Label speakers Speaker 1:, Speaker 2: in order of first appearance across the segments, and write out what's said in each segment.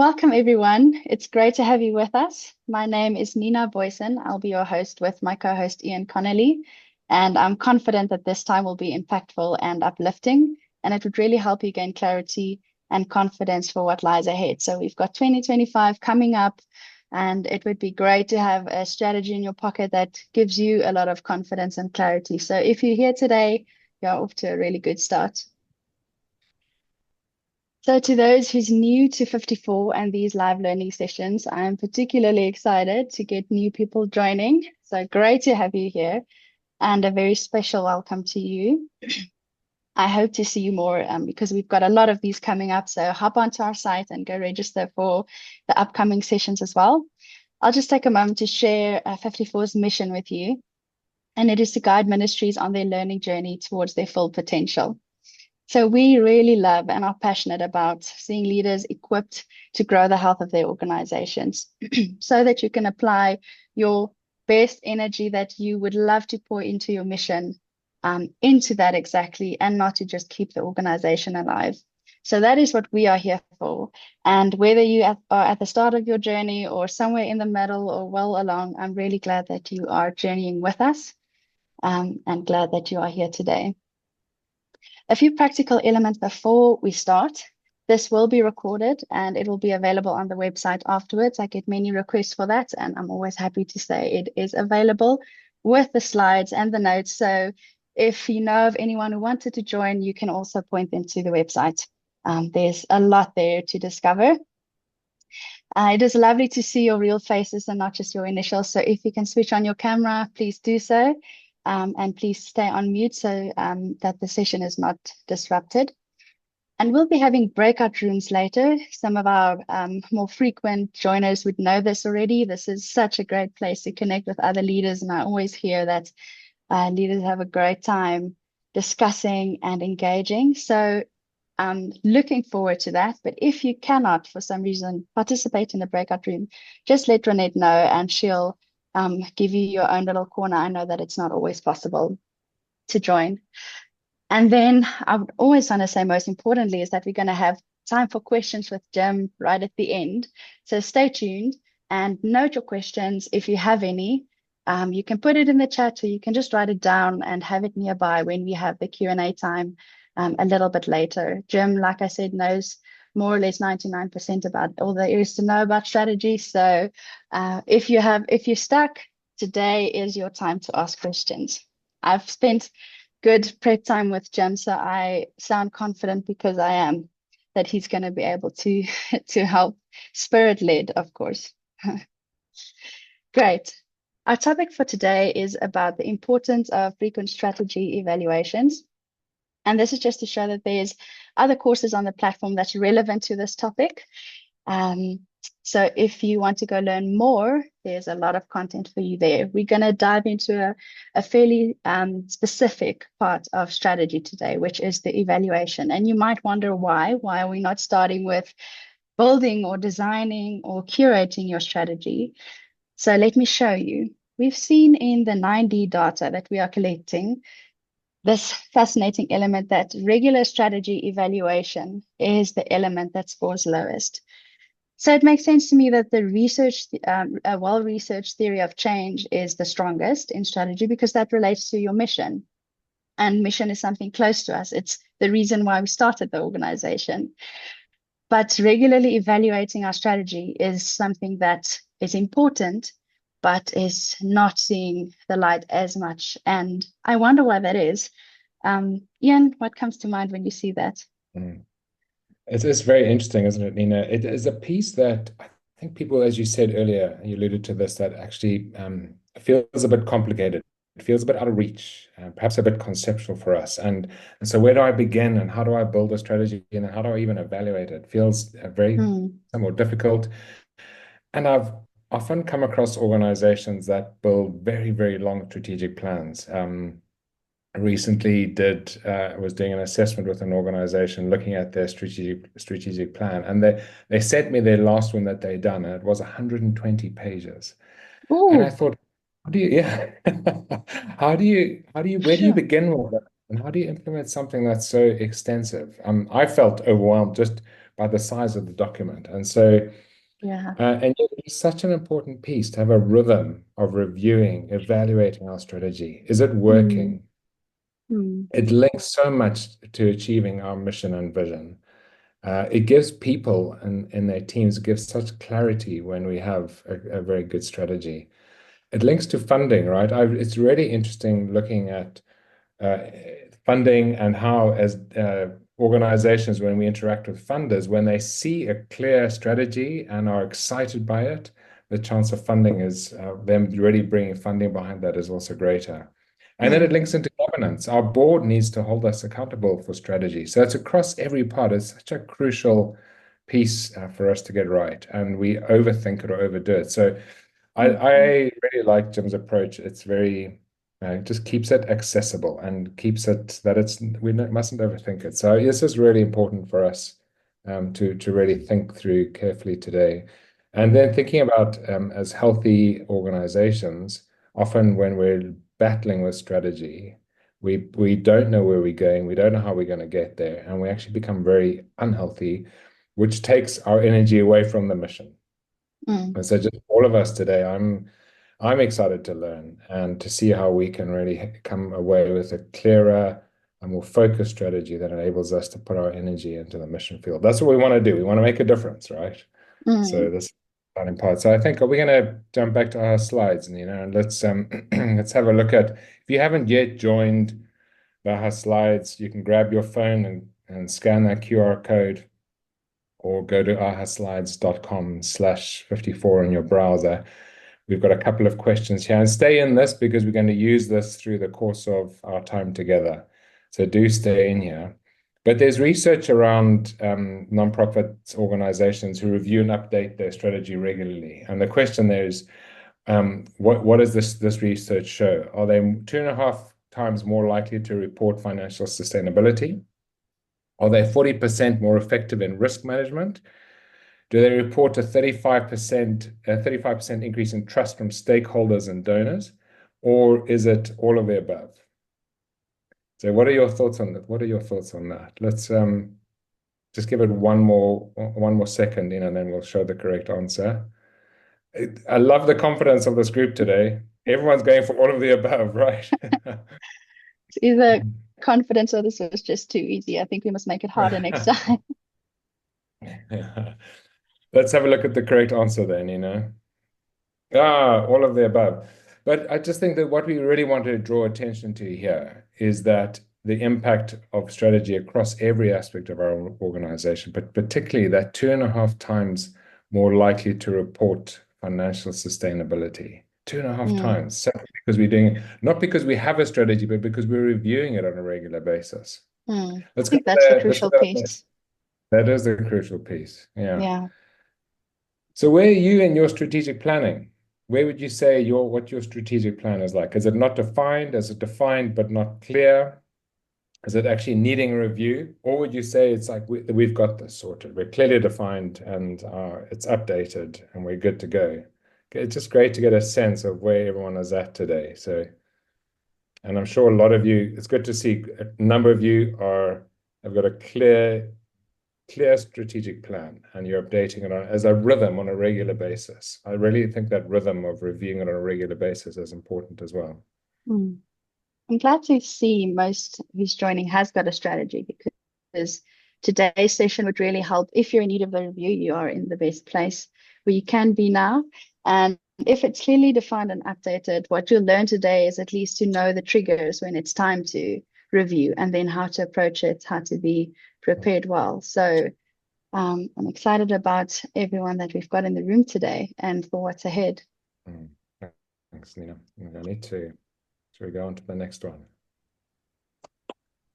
Speaker 1: Welcome, everyone. It's great to have you with us. My name is Nina Boyson. I'll be your host with my co-host Ian Connolly, and I'm confident that this time will be impactful and uplifting, and it would really help you gain clarity and confidence for what lies ahead. So we've got 2025 coming up, and it would be great to have a strategy in your pocket that gives you a lot of confidence and clarity. So if you're here today, you're off to a really good start. So, to those who's new to 54 and these live learning sessions, I'm particularly excited to get new people joining. So, great to have you here and a very special welcome to you. I hope to see you more because we've got a lot of these coming up. So, hop onto our site and go register for the upcoming sessions as well. I'll just take a moment to share 54's mission with you, and it is to guide ministries on their learning journey towards their full potential. So we really love and are passionate about seeing leaders equipped to grow the health of their organizations so that you can apply your best energy that you would love to pour into your mission into that exactly, and not to just keep the organization alive. So that is what we are here for. And whether you are at the start of your journey or somewhere in the middle or well along, I'm really glad that you are journeying with us and glad that you are here today. A few practical elements before we start. This will be recorded and it will be available on the website afterwards. I get many requests for that, and I'm always happy to say it is available with the slides and the notes. So if you know of anyone who wanted to join, you can also point them to the website. There's a lot there to discover. It is lovely to see your real faces and not just your initials. So if you can switch on your camera, please do so. And please stay on mute so that the session is not disrupted. And we'll be having breakout rooms later. Some of our more frequent joiners would know this already. This is such a great place to connect with other leaders. And I always hear that leaders have a great time discussing and engaging. So I'm looking forward to that. But if you cannot, for some reason, participate in the breakout room, just let Ronette know and she'll give you your own little corner. I know that it's not always possible to join. And then I would always want to say, most importantly, is that we're going to have time for questions with Jim right at the end. So stay tuned and note your questions if you have any. You can put it in the chat or you can just write it down and have it nearby when we have the Q&A time a little bit later. Jim, like I said, knows more or less 99% about all there is to know about strategy. So if you're stuck, today is your time to ask questions. I've spent good prep time with Jim, so I sound confident because I am that he's going to be able to help, spirit-led, of course. Great. Our topic for today is about the importance of frequent strategy evaluations. And this is just to show that there's other courses on the platform that's relevant to this topic. So if you want to go learn more, there's a lot of content for you there. We're going to dive into a fairly specific part of strategy today, which is the evaluation. And you might wonder why. Why are we not starting with building or designing or curating your strategy? So let me show you. We've seen in the 9D data that we are collecting this fascinating element that regular strategy evaluation is the element that scores lowest. So it makes sense to me that a well-researched theory of change is the strongest in strategy because that relates to your mission. And mission is something close to us. It's the reason why we started the organization. But regularly evaluating our strategy is something that is important, but is not seeing the light as much. And I wonder why that is. Ian, what comes to mind when you see that?
Speaker 2: It is very interesting, isn't it, Nina? It is a piece that I think people, as you said earlier, you alluded to this, that actually feels a bit complicated. It feels a bit out of reach, perhaps a bit conceptual for us. And so where do I begin and how do I build a strategy and how do I even evaluate it? It feels very somewhat difficult. And I've often come across organizations that build very, very long strategic plans. Recently was doing an assessment with an organization looking at their strategic plan, and they sent me their last one that they done, and it was 120 pages. And I
Speaker 1: Oh,
Speaker 2: thought, how do you, yeah, where do you
Speaker 1: sure.
Speaker 2: begin with that? And how do you implement something that's so extensive? I felt overwhelmed just by the size of the document. And so,
Speaker 1: Yeah.
Speaker 2: and yet it's such an important piece to have a rhythm of reviewing, evaluating our strategy. Is it
Speaker 1: Mm,
Speaker 2: working?
Speaker 1: mm,
Speaker 2: It links so much to achieving our mission and vision. It gives people and their teams, it gives such clarity when we have a very good strategy. It links to funding, right? It's really interesting looking at uh, funding and how, as organizations, when we interact with funders, when they see a clear strategy and are excited by it, the chance of funding is them really bringing funding behind that is also greater. And then it
Speaker 1: mm,
Speaker 2: links into governance. Our board needs to hold us accountable for strategy. So it's across every part. It's such a crucial piece for us to get right. And we overthink it or overdo it. So I
Speaker 1: mm,
Speaker 2: really like Jim's approach. It's very, just keeps it accessible and keeps it that we mustn't overthink it. So this is really important for us to really think through carefully today. And then thinking about as healthy organizations, often when we're battling with strategy, we don't know where we're going, we don't know how we're going to get there, and we actually become very unhealthy, which takes our energy away from the mission.
Speaker 1: mm,
Speaker 2: And so just all of us today, I'm excited to learn and to see how we can really come away with a clearer and more focused strategy that enables us to put our energy into the mission field. That's what we want to do. We want to make a difference, right? So
Speaker 1: mm.
Speaker 2: this is the exciting part. So I think, are we going to jump back to our slides, Nina, and let's let's have a look at, if you haven't yet joined our slides, you can grab your phone and scan that QR code or go to ahaslides.com/54 in your browser. We've got a couple of questions here, and stay in this because we're going to use this through the course of our time together. So do stay in here. But there's research around nonprofit organizations who review and update their strategy regularly. And the question there is, what does this research show? Are they 2.5 times more likely to report financial sustainability? Are they 40% more effective in risk management? Do they report a 35% increase in trust from stakeholders and donors? Or is it all of the above? So what are your thoughts on that? What are your thoughts on that? Let's just give it one more second in, and then we'll show the correct answer. I love the confidence of this group today. Everyone's going for all of the above, right?
Speaker 1: It's either confidence or this was just too easy. I think we must make it harder next time.
Speaker 2: Let's have a look at the correct answer then, all of the above. But I just think that what we really want to draw attention to here is that the impact of strategy across every aspect of our organization, but particularly that 2.5 times more likely to report financial sustainability. Two and a half
Speaker 1: Mm,
Speaker 2: times, simply because we're doing it, not because we have a strategy, but because we're reviewing it on a regular basis.
Speaker 1: mm. I
Speaker 2: Let's go
Speaker 1: think
Speaker 2: to
Speaker 1: that's the
Speaker 2: let's go
Speaker 1: crucial
Speaker 2: to
Speaker 1: piece.
Speaker 2: that is the crucial piece. Yeah.
Speaker 1: Yeah.
Speaker 2: So where are you in your strategic planning? Where would you say what your strategic plan is like? Is it not defined? Is it defined but not clear? Is it actually needing a review? Or would you say it's like we've got this sorted, we're clearly defined and it's updated and we're good to go? It's just great to get a sense of where everyone is at today. So, and I'm sure a lot of you, it's good to see a number of you have got a clear strategic plan and you're updating it as a rhythm on a regular basis. I really think that rhythm of reviewing it on a regular basis is important as well.
Speaker 1: Mm. I'm glad to see most who's joining has got a strategy because today's session would really help. If you're in need of a review, you are in the best place where you can be now. And if it's clearly defined and updated, what you'll learn today is at least to know the triggers when it's time to review and then how to approach it, how to be prepared well. So I'm excited about everyone that we've got in the room today and for what's ahead.
Speaker 2: Mm. Thanks, Nina. I need to, should we go on to the next one?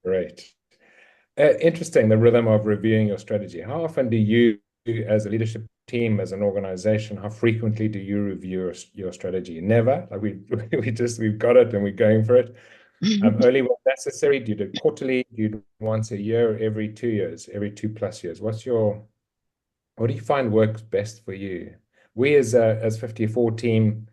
Speaker 2: Great. Interesting, the rhythm of reviewing your strategy. How often do you, as a leadership team, as an organization, how frequently do you review your strategy? Never. Like we've got it and we're going for it. Only when necessary. Do you do it quarterly? Do you do it once a year, every 2 years, every 2+ years? What do you find works best for you? We as 54 team,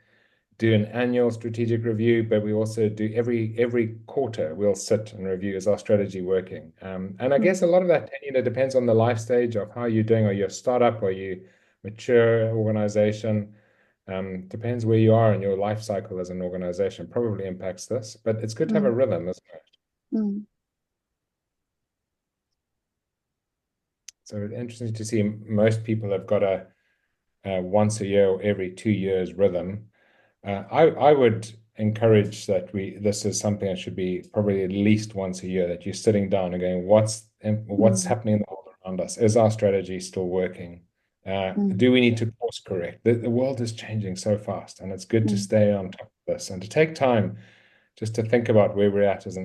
Speaker 2: do an annual strategic review, but we also do every quarter we'll sit and review, is our strategy working? And I guess a
Speaker 1: Mm,
Speaker 2: lot of that, depends on the life stage of how you're doing. Are you a startup? Are you mature organization? Depends where you are in your life cycle as an organization, probably impacts this, but it's good to have a
Speaker 1: mm,
Speaker 2: rhythm, isn't it?
Speaker 1: mm,
Speaker 2: So it's interesting to see most people have got a once a year or every 2 years rhythm. I would encourage that this is something that should be probably at least once a year, that you're sitting down and going, what's
Speaker 1: mm,
Speaker 2: happening in the world around us? Is our strategy still working?
Speaker 1: mm,
Speaker 2: Do we need to course correct? The world is changing so fast, and it's good to
Speaker 1: mm,
Speaker 2: stay on top of this and to take time just to think about where we're at as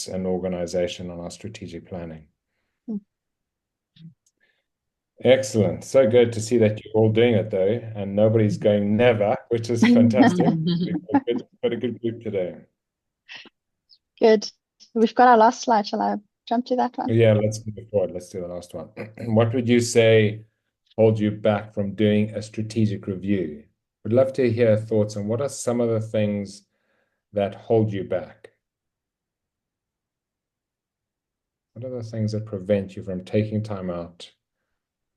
Speaker 2: an organization on our strategic planning.
Speaker 1: mm.
Speaker 2: Excellent. So good to see that you're all doing it though, and nobody's going never, which is fantastic. We've got a good group today.
Speaker 1: Good. We've got our last slide. Shall I jump to that one?
Speaker 2: Yeah, let's move forward. Let's do the last one. What would you say hold you back from doing a strategic review? Would love to hear thoughts on what are some of the things that hold you back? What are the things that prevent you from taking time out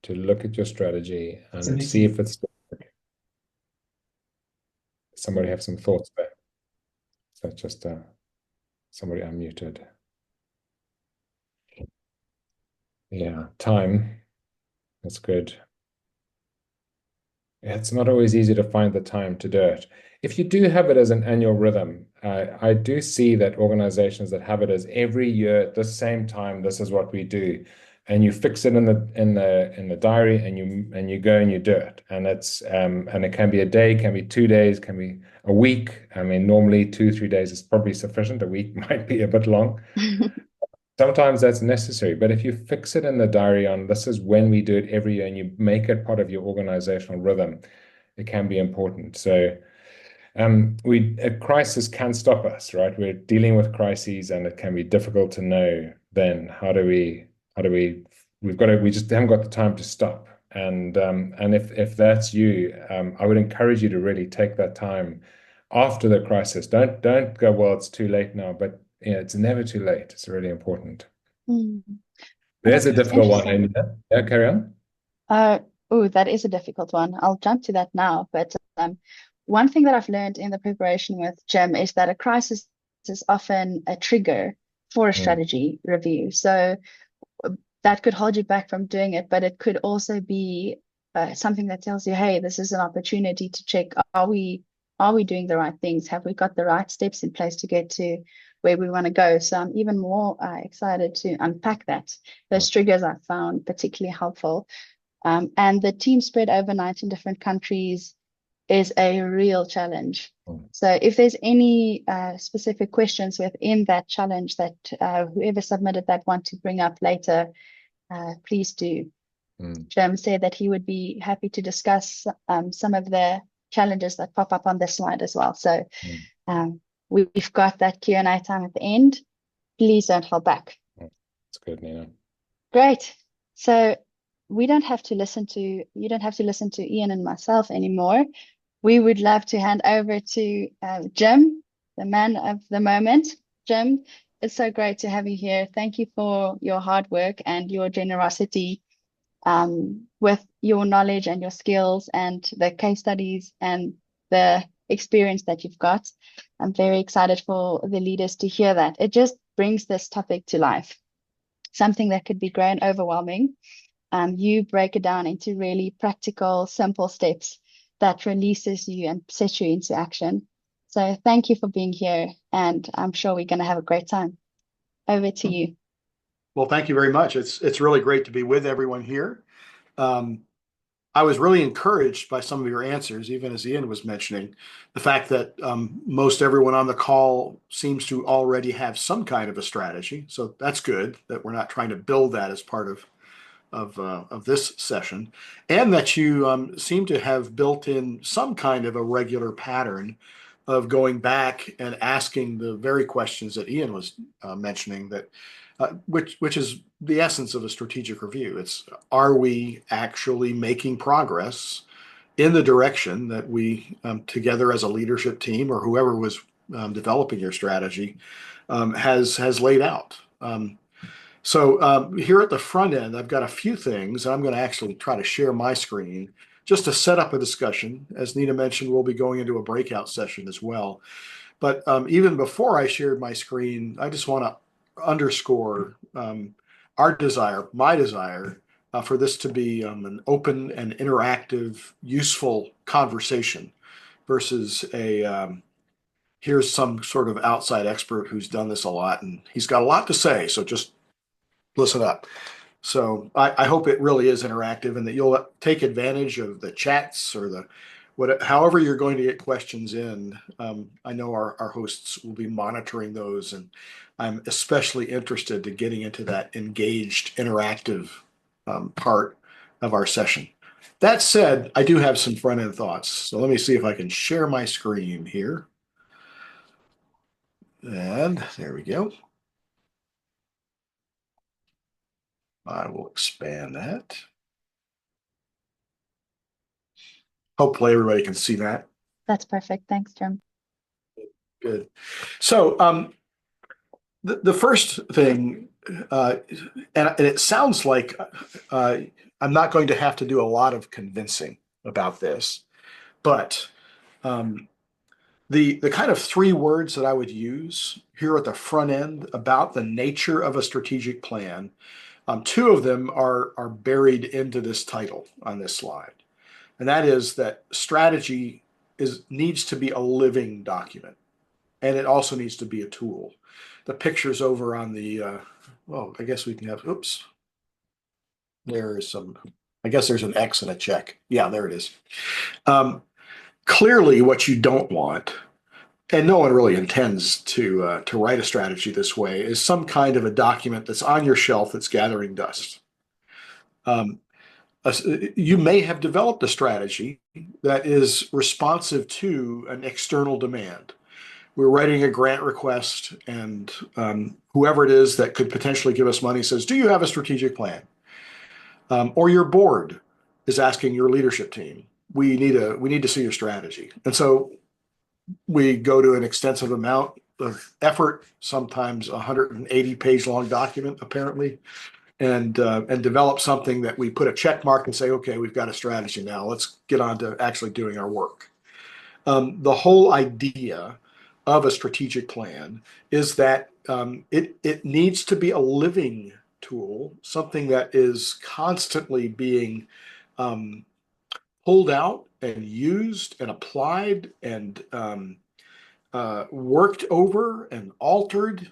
Speaker 2: to look at your strategy and see if it's somebody
Speaker 1: Mm,
Speaker 2: have some thoughts there? So just somebody unmuted. Yeah, time. That's good. It's not always easy to find the time to do it. If you do have it as an annual rhythm, I do see that organizations that have it as every year at the same time, this is what we do, and you fix it in the diary, and you go and you do it, and it can be a day, can be 2 days, can be a week. I mean, normally 2, 3 days is probably sufficient. A week might be a bit long. Sometimes that's necessary, but if you fix it in the diary on this is when we do it every year and you make it part of your organizational rhythm, it can be important. So a crisis can stop us, right? We're dealing with crises and it can be difficult to know then we just haven't got the time to stop. And if that's you, I would encourage you to really take that time after the crisis. Don't go, well, it's too late now, but it's never too late. It's really important.
Speaker 1: mm.
Speaker 2: There's a
Speaker 1: That's
Speaker 2: difficult one,
Speaker 1: interesting.
Speaker 2: Anita. Yeah, carry on.
Speaker 1: Uh, oh, that is a difficult one. I'll jump to that now. But one thing that I've learned in the preparation with Jim is that a crisis is often a trigger for a
Speaker 2: Mm,
Speaker 1: strategy review. So that could hold you back from doing it, but it could also be something that tells you, hey, this is an opportunity to check, are we doing the right things? Have we got the right steps in place to get to where we want to go? So I'm even more excited to unpack that.
Speaker 2: mm,
Speaker 1: Those triggers I found particularly helpful. And the team spread overnight in different countries is a real challenge.
Speaker 2: mm,
Speaker 1: So if there's any specific questions within that challenge that whoever submitted that want to bring up later, please do.
Speaker 2: mm,
Speaker 1: Jim said that he would be happy to discuss some of the challenges that pop up on this slide as well. So
Speaker 2: mm,
Speaker 1: we've got that Q&A time at the end. Please don't hold back.
Speaker 2: mm. That's good, Nina.
Speaker 1: Great. So you don't have to listen to Ian and myself anymore. We would love to hand over to Jim, the man of the moment. Jim, it's so great to have you here. Thank you for your hard work and your generosity with your knowledge and your skills and the case studies and the experience that you've got. I'm very excited for the leaders to hear that. It just brings this topic to life, something that could be grown overwhelming. You break it down into really practical, simple steps that releases you and sets you into action. So thank you for being here, and I'm sure we're going to have a great time. Over to you.
Speaker 3: Well, thank you very much. It's really great to be with everyone here. Um, I was really encouraged by some of your answers, even as Ian was mentioning, the fact that most everyone on the call seems to already have some kind of a strategy. So that's good that we're not trying to build that as part of this session, and that you seem to have built in some kind of a regular pattern of going back and asking the very questions that Ian was mentioning, that which is the essence of a strategic review. It's, are we actually making progress in the direction that we together as a leadership team or whoever was developing your strategy has laid out. So here at the front end, I've got a few things. I'm going to actually try to share my screen just to set up a discussion. As Nina mentioned, we'll be going into a breakout session as well. But even before I shared my screen, I just want to underscore our desire, my desire, for this to be an open and interactive, useful conversation versus here's some sort of outside expert who's done this a lot and he's got a lot to say. So just listen up. So I hope it really is interactive and that you'll take advantage of the chats or however you're going to get questions in. I know our hosts will be monitoring those, and I'm especially interested to getting into that engaged, interactive part of our session. That said, I do have some front end thoughts. So let me see if I can share my screen here. And there we go. I will expand that. Hopefully everybody can see that.
Speaker 1: That's perfect. Thanks, Jim.
Speaker 3: Good. So the first thing, and it sounds like I'm not going to have to do a lot of convincing about this, but the kind of three words that I would use here at the front end about the nature of a strategic plan, two of them are buried into this title on this slide. And that is that strategy needs to be a living document, and it also needs to be a tool. The picture's over on the, well, I guess we can have, oops. I guess there's an X and a check. Yeah, there it is. Clearly what you don't want, and no one really intends to write a strategy this way, is some kind of a document that's on your shelf that's gathering dust. You may have developed a strategy that is responsive to an external demand. We're writing a grant request, and whoever it is that could potentially give us money says, "Do you have a strategic plan?" Or your board is asking your leadership team, "We need to see your strategy." And so we go to an extensive amount of effort, sometimes a 180-page long document, apparently, and develop something that we put a check mark and say, "Okay, we've got a strategy now. Let's get on to actually doing our work." The whole idea of a strategic plan is that it needs to be a living tool, something that is constantly being pulled out and used and applied and worked over and altered.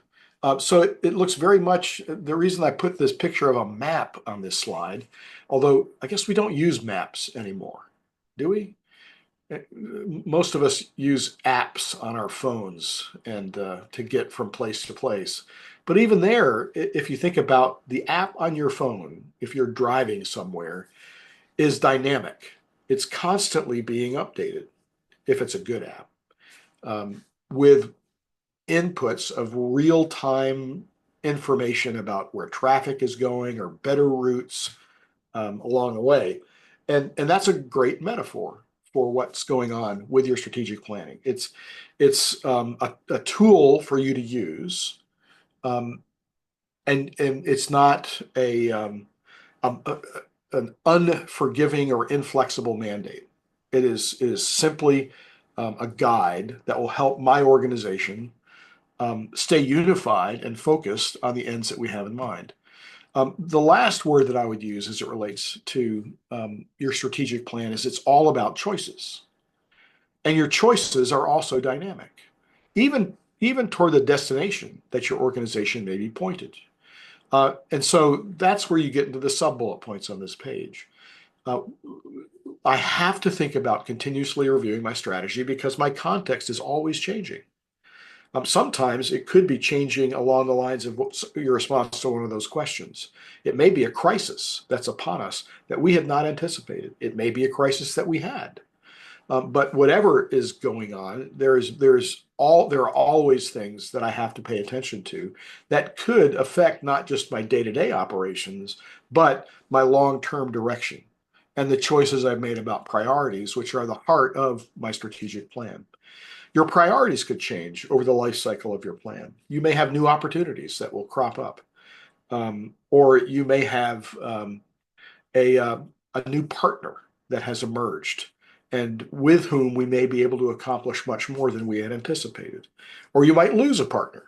Speaker 3: So it looks very much, the reason I put this picture of a map on this slide, although I guess we don't use maps anymore, do we? Most of us use apps on our phones and to get from place to place. But even there, if you think about the app on your phone, if you're driving somewhere, is dynamic. It's constantly being updated if it's a good app, with inputs of real-time information about where traffic is going or better routes along the way. And that's a great metaphor for what's going on with your strategic planning. It's a tool for you to use, and it's not an unforgiving or inflexible mandate. It is simply a guide that will help my organization stay unified and focused on the ends that we have in mind. The last word that I would use as it relates to your strategic plan is it's all about choices. And your choices are also dynamic, even toward the destination that your organization may be pointed. And so that's where you get into the sub-bullet points on this page. I have to think about continuously reviewing my strategy because my context is always changing. Sometimes it could be changing along the lines of your response to one of those questions. It may be a crisis that's upon us that we had not anticipated. It may be a crisis that we had. But whatever is going on, there are always things that I have to pay attention to that could affect not just my day-to-day operations, but my long-term direction. and the choices I've made about priorities, which are the heart of my strategic plan. Your priorities could change over the life cycle of your plan. You may have new opportunities that will crop up, or you may have a new partner that has emerged and with whom we may be able to accomplish much more than we had anticipated. Or you might lose a partner.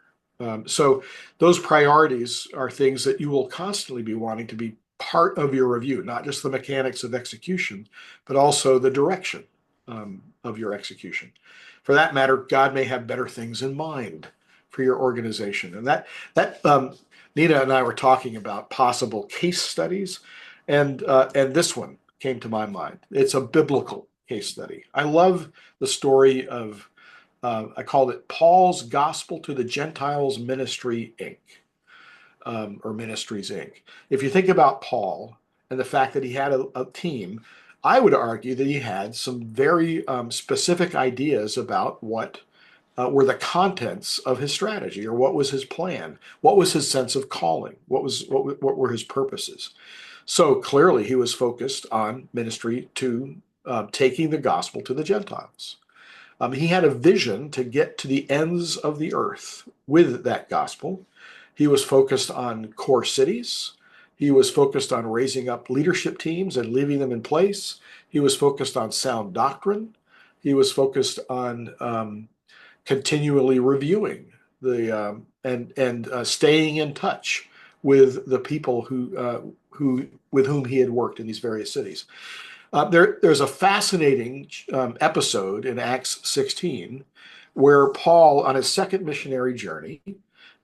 Speaker 3: So those priorities are things that you will constantly be wanting to be part of your review, not just the mechanics of execution, but also the direction of your execution. For that matter, God may have better things in mind for your organization. And that Nina and I were talking about possible case studies, and this one came to my mind. It's a biblical case study. I love the story of I called it Paul's Gospel to the Gentiles Ministry Inc. Or Ministries Inc. If you think about Paul and the fact that he had a team, I would argue that he had some very specific ideas about what were the contents of his strategy, or what was his plan, what was his sense of calling, what were his purposes. So clearly, he was focused on ministry to taking the gospel to the Gentiles. He had a vision to get to the ends of the earth with that gospel. He was focused on core cities. He was focused on raising up leadership teams and leaving them in place. He was focused on sound doctrine. He was focused on continually reviewing the and staying in touch with the people who with whom he had worked in these various cities. There's a fascinating episode in Acts 16 where Paul, on his second missionary journey,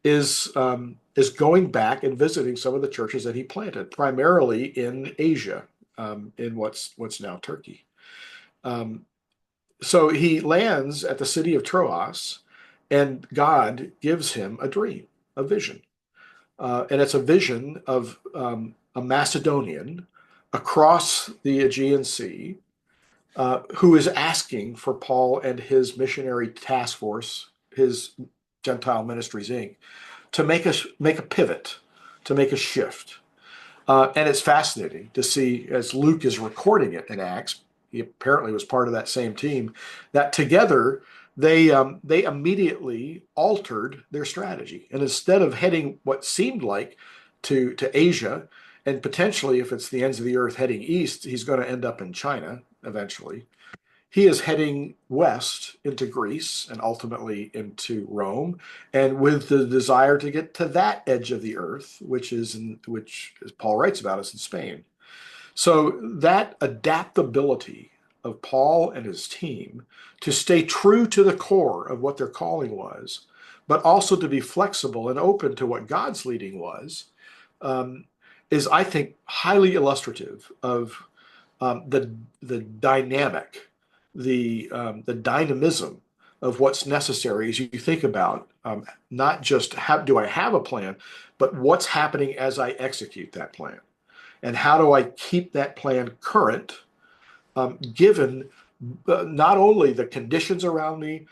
Speaker 3: is going back and visiting some of the churches that he planted, primarily in Asia, in what's now Turkey. So he lands at the city of Troas, and God gives him a dream, a vision. And it's a vision of a Macedonian across the Aegean Sea who is asking for Paul and his missionary task force, his Gentile Ministries Inc., to make a pivot, to make a shift. And it's fascinating to see, as Luke is recording it in Acts, he apparently was part of that same team, that together they immediately altered their strategy. And instead of heading what seemed like to Asia, and potentially, if it's the ends of the earth heading east, he's going to end up in China eventually. He is heading west into Greece and ultimately into Rome, and with the desire to get to that edge of the earth, which as Paul writes about, is in Spain. So that adaptability of Paul and his team to stay true to the core of what their calling was, but also to be flexible and open to what God's leading was, is, I think, highly illustrative of the dynamic, the dynamism of what's necessary as you think about not just do I have a plan, but what's happening as I execute that plan, and how do I keep that plan current, given not only the conditions around me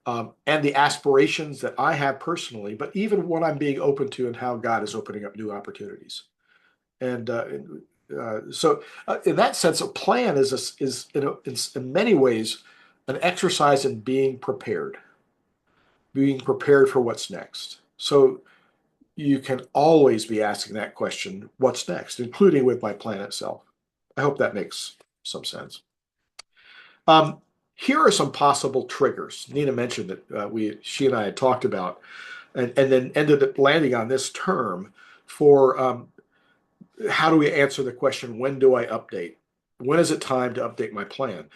Speaker 3: and the aspirations that I have personally, but even what I'm being open to and how God is opening up new opportunities. And so, in that sense, a plan is in many ways an exercise in being prepared for what's next. So you can always be asking that question, what's next, including with my plan itself. I hope that makes some sense. Here are some possible triggers. Nina mentioned that she and I had talked about, and then ended up landing on this term for how do we answer the question, when do I update? When is it time to update my plan?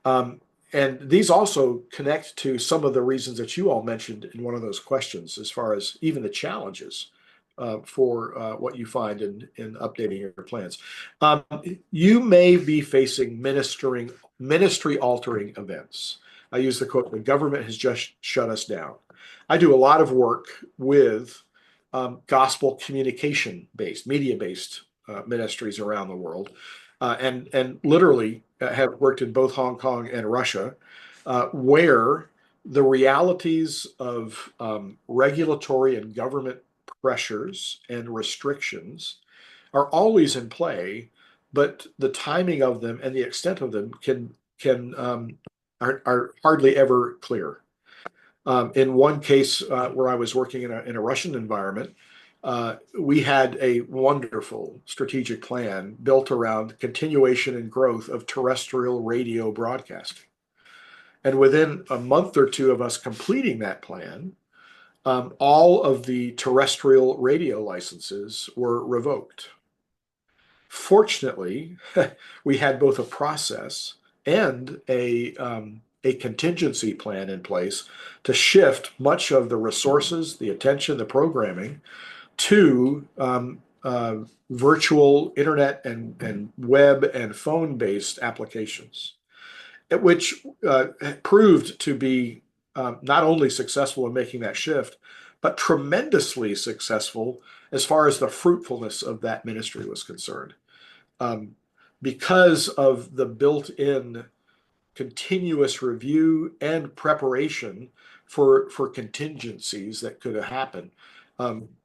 Speaker 3: And these also connect to some of the reasons that you all mentioned in one of those questions, as far as even the challenges for what you find in updating your plans. You may be facing ministry altering events. I use the quote, the government has just shut us down. I do a lot of work with gospel communication based, media based ministries around the world, and literally have worked in both Hong Kong and Russia, where the realities of regulatory and government pressures and restrictions are always in play, but the timing of them and the extent of them are hardly ever clear. In one case where I was working in a Russian environment, we had a wonderful strategic plan built around continuation and growth of terrestrial radio broadcasting. And within a month or two of us completing that plan, all of the terrestrial radio licenses were revoked. Fortunately, we had both a process and a contingency plan in place to shift much of the resources, the attention, the programming to virtual internet and web and phone-based applications, which proved to be not only successful in making that shift, but tremendously successful as far as the fruitfulness of that ministry was concerned. Because of the built-in continuous review and preparation for contingencies that could have happened.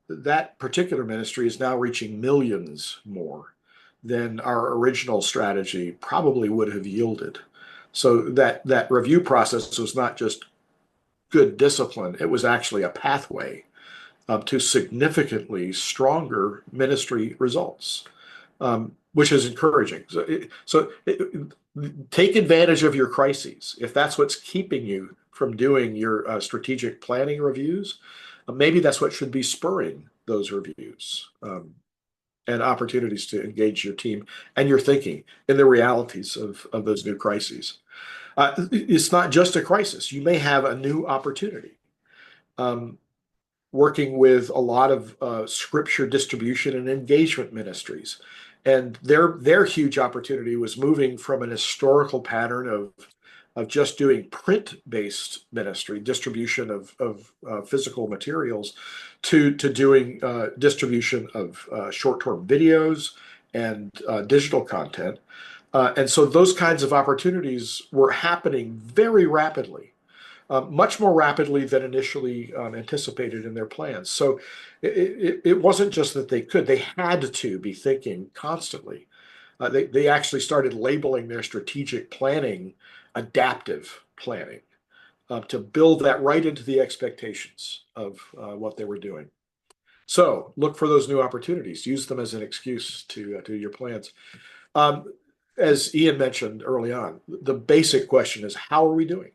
Speaker 3: That particular ministry is now reaching millions more than our original strategy probably would have yielded. So that review process was not just good discipline, it was actually a pathway to significantly stronger ministry results, which is encouraging. Take advantage of your crises. If that's what's keeping you from doing your strategic planning reviews, maybe that's what should be spurring those reviews and opportunities to engage your team and your thinking in the realities of those new crises. It's not just a crisis. You may have a new opportunity. Working with a lot of scripture distribution and engagement ministries. And their huge opportunity was moving from an historical pattern of just doing print-based ministry, distribution of physical materials, to doing distribution of short-term videos and digital content. And so those kinds of opportunities were happening very rapidly. Much more rapidly than initially anticipated in their plans. So it wasn't just that they had to be thinking constantly. They actually started labeling their strategic planning adaptive planning to build that right into the expectations of what they were doing. So look for those new opportunities. Use them as an excuse to your plans. As Ian mentioned early on, the basic question is, how are we doing?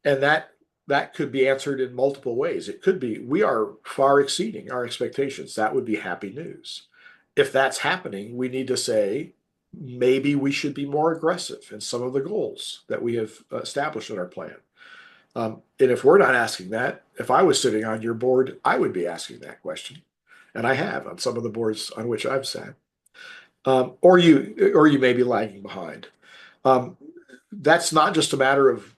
Speaker 3: And that could be answered in multiple ways. It could be, we are far exceeding our expectations. That would be happy news. If that's happening, we need to say, maybe we should be more aggressive in some of the goals that we have established in our plan. And if we're not asking that, if I was sitting on your board, I would be asking that question. And I have on some of the boards on which I've sat. Or you may be lagging behind. That's not just a matter of,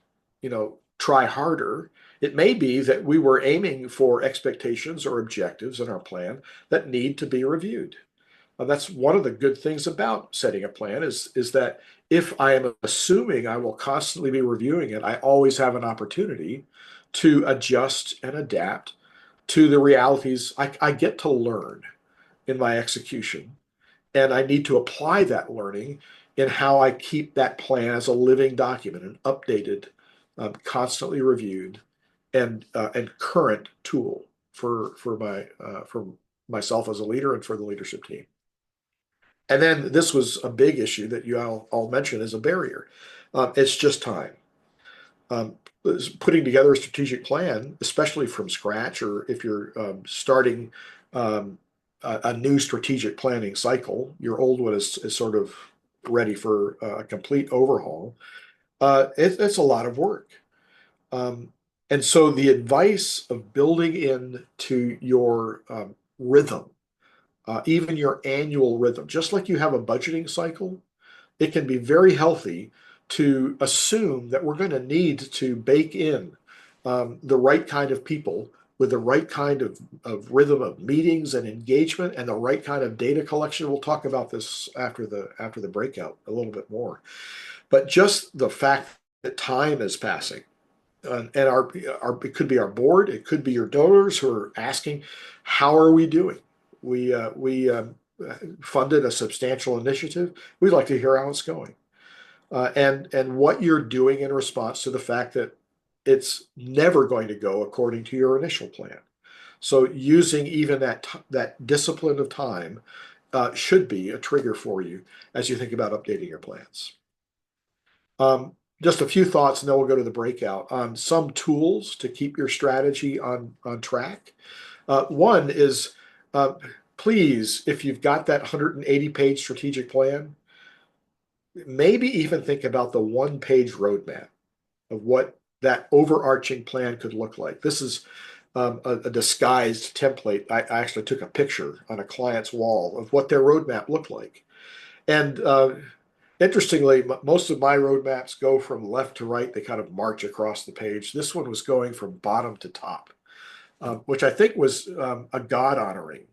Speaker 3: try harder. It may be that we were aiming for expectations or objectives in our plan that need to be reviewed. That's one of the good things about setting a plan is that if I am assuming I will constantly be reviewing it, I always have an opportunity to adjust and adapt to the realities I get to learn in my execution. And I need to apply that learning in how I keep that plan as a living document, an updated, constantly reviewed, and current tool for myself as a leader and for the leadership team. And then this was a big issue that you all mentioned as a barrier. It's just time. Putting together a strategic plan, especially from scratch, or if you're starting a new strategic planning cycle, your old one is sort of ready for a complete overhaul. It's a lot of work. And so the advice of building into your rhythm, even your annual rhythm, just like you have a budgeting cycle, it can be very healthy to assume that we're going to need to bake in the right kind of people with the right kind of rhythm of meetings and engagement and the right kind of data collection. We'll talk about this after the breakout a little bit more. But just the fact that time is passing, and it could be our board, it could be your donors who are asking, how are we doing? funded a substantial initiative, we'd like to hear how it's going. And what you're doing in response to the fact that it's never going to go according to your initial plan. So using even that discipline of time should be a trigger for you as you think about updating your plans. Just a few thoughts, and then we'll go to the breakout on some tools to keep your strategy on track. One is, please, if you've got that 180-page strategic plan, maybe even think about the one-page roadmap of what that overarching plan could look like. This is a disguised template. I actually took a picture on a client's wall of what their roadmap looked like. And interestingly, most of my roadmaps go from left to right. They kind of march across the page. This one was going from bottom to top, which I think was a God-honoring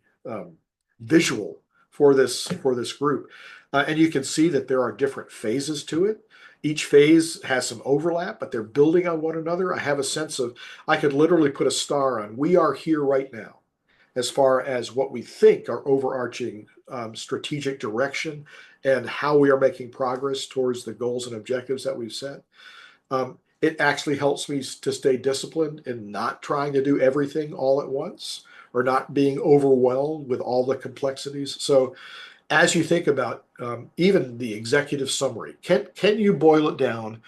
Speaker 3: visual for this group. And you can see that there are different phases to it. Each phase has some overlap, but they're building on one another. I have a sense of, I could literally put a star on, we are here right now, as far as what we think are overarching strategic direction and how we are making progress towards the goals and objectives that we've set. It actually helps me to stay disciplined in not trying to do everything all at once or not being overwhelmed with all the complexities. So as you think about even the executive summary, can you boil it down,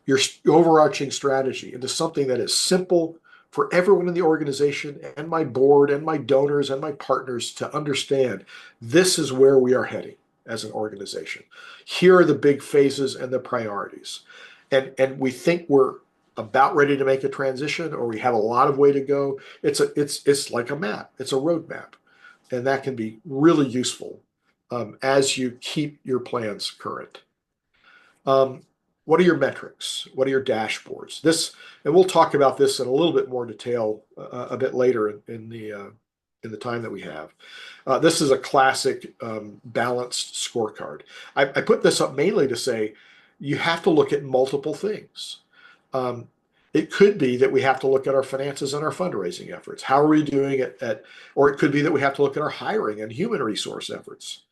Speaker 3: your overarching strategy, into something that is simple for everyone in the organization and my board and my donors and my partners to understand? This is where we are heading as an organization. Here are the big phases and the priorities. And we think we're about ready to make a transition, or we have a lot of way to go. It's like a map. It's a roadmap, and that can be really useful as you keep your plans current. What are your metrics? What are your dashboards? And we'll talk about this in a little bit more detail a bit later in the time that we have. This is a classic balanced scorecard. I put this up mainly to say you have to look at multiple things. It could be that we have to look at our finances and our fundraising efforts. How are we doing or it could be that we have to look at our hiring and human resource efforts.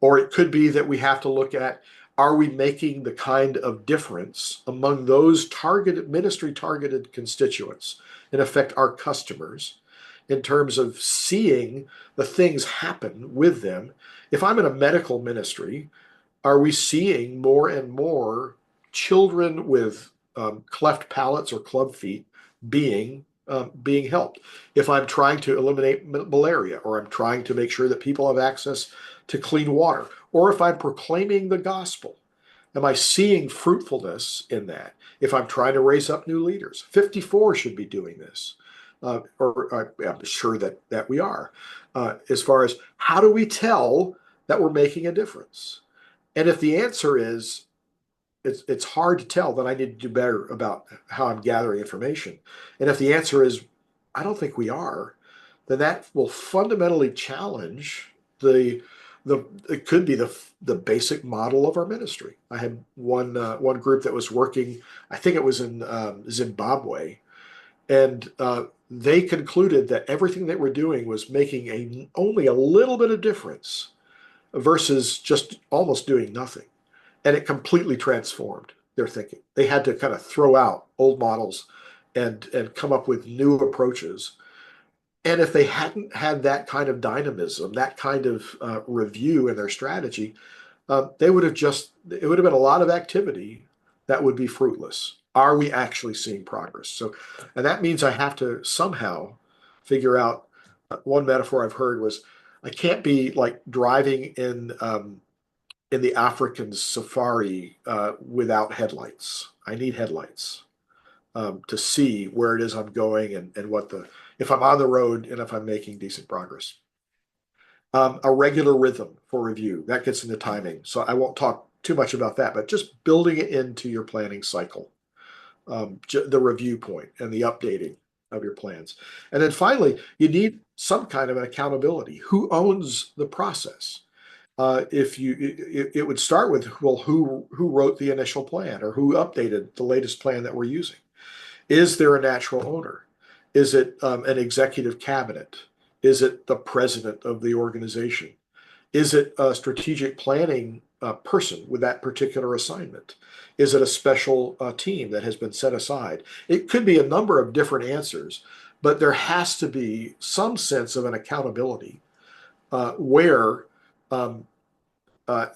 Speaker 3: Or it could be that we have to look at, are we making the kind of difference among those ministry targeted constituents, in effect, our customers, in terms of seeing the things happen with them? If I'm in a medical ministry, are we seeing more and more children with cleft palates or club feet being helped? If I'm trying to eliminate malaria, or I'm trying to make sure that people have access to clean water, or if I'm proclaiming the gospel, am I seeing fruitfulness in that? If I'm trying to raise up new leaders, 54 should be doing this, or I'm sure that we are. As far as how do we tell that we're making a difference? And if the answer is it's hard to tell, then I need to do better about how I'm gathering information. And if the answer is I don't think we are, then that will fundamentally challenge it could be the basic model of our ministry. I had one group that was working, I think it was in Zimbabwe, and they concluded that everything that we're doing was making only a little bit of difference versus just almost doing nothing. And it completely transformed their thinking. They had to kind of throw out old models and come up with new approaches. And if they hadn't had that kind of dynamism, that kind of review in their strategy, it would have been a lot of activity that would be fruitless. Are we actually seeing progress? So, and that means I have to somehow figure out, one metaphor I've heard was, I can't be like driving in the African safari without headlights. I need headlights to see where it is I'm going and if I'm on the road and if I'm making decent progress. A regular rhythm for review, that gets into timing. So I won't talk too much about that, but just building it into your planning cycle, the review point and the updating of your plans. And then finally, you need some kind of an accountability. Who owns the process? It would start with, well, who wrote the initial plan, or who updated the latest plan that we're using? Is there a natural owner? Is it an executive cabinet? Is it the president of the organization? Is it a strategic planning person with that particular assignment? Is it a special team that has been set aside? It could be a number of different answers, but there has to be some sense of an accountability where um,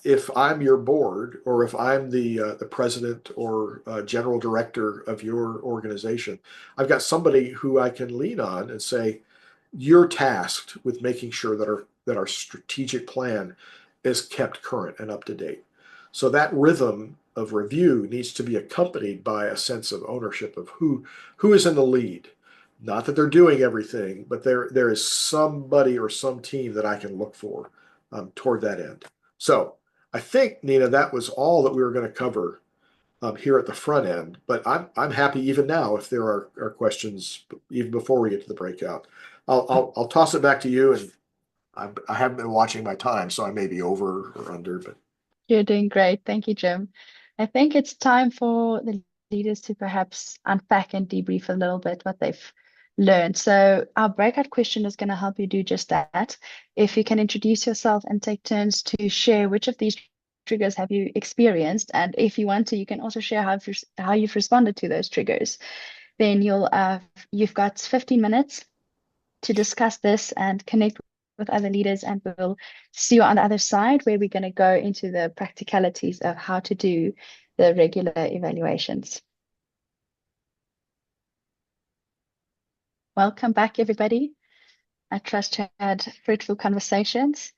Speaker 3: if I'm your board or if I'm the president or general director of your organization, I've got somebody who I can lean on and say, "You're tasked with making sure that our strategic plan is kept current and up to date." So that rhythm of review needs to be accompanied by a sense of ownership of who is in the lead. Not that they're doing everything, but there is somebody or some team that I can look for toward that end. So I think, Nina, that was all that we were going to cover here at the front end. But I'm happy even now if there are questions even before we get to the breakout. I'll toss it back to you, and I haven't been watching my time, so I may be over or under, but
Speaker 1: You're doing great. Thank you, Jim. I think it's time for the leaders to perhaps unpack and debrief a little bit what they've learned. So our breakout question is going to help you do just that. If you can introduce yourself and take turns to share which of these triggers have you experienced, and if you want to, you can also share how you've responded to those triggers. Then you've got 15 minutes to discuss this and connect with other leaders, and we'll see you on the other side where we're going to go into the practicalities of how to do the regular evaluations. Welcome back, everybody. I trust you had fruitful conversations.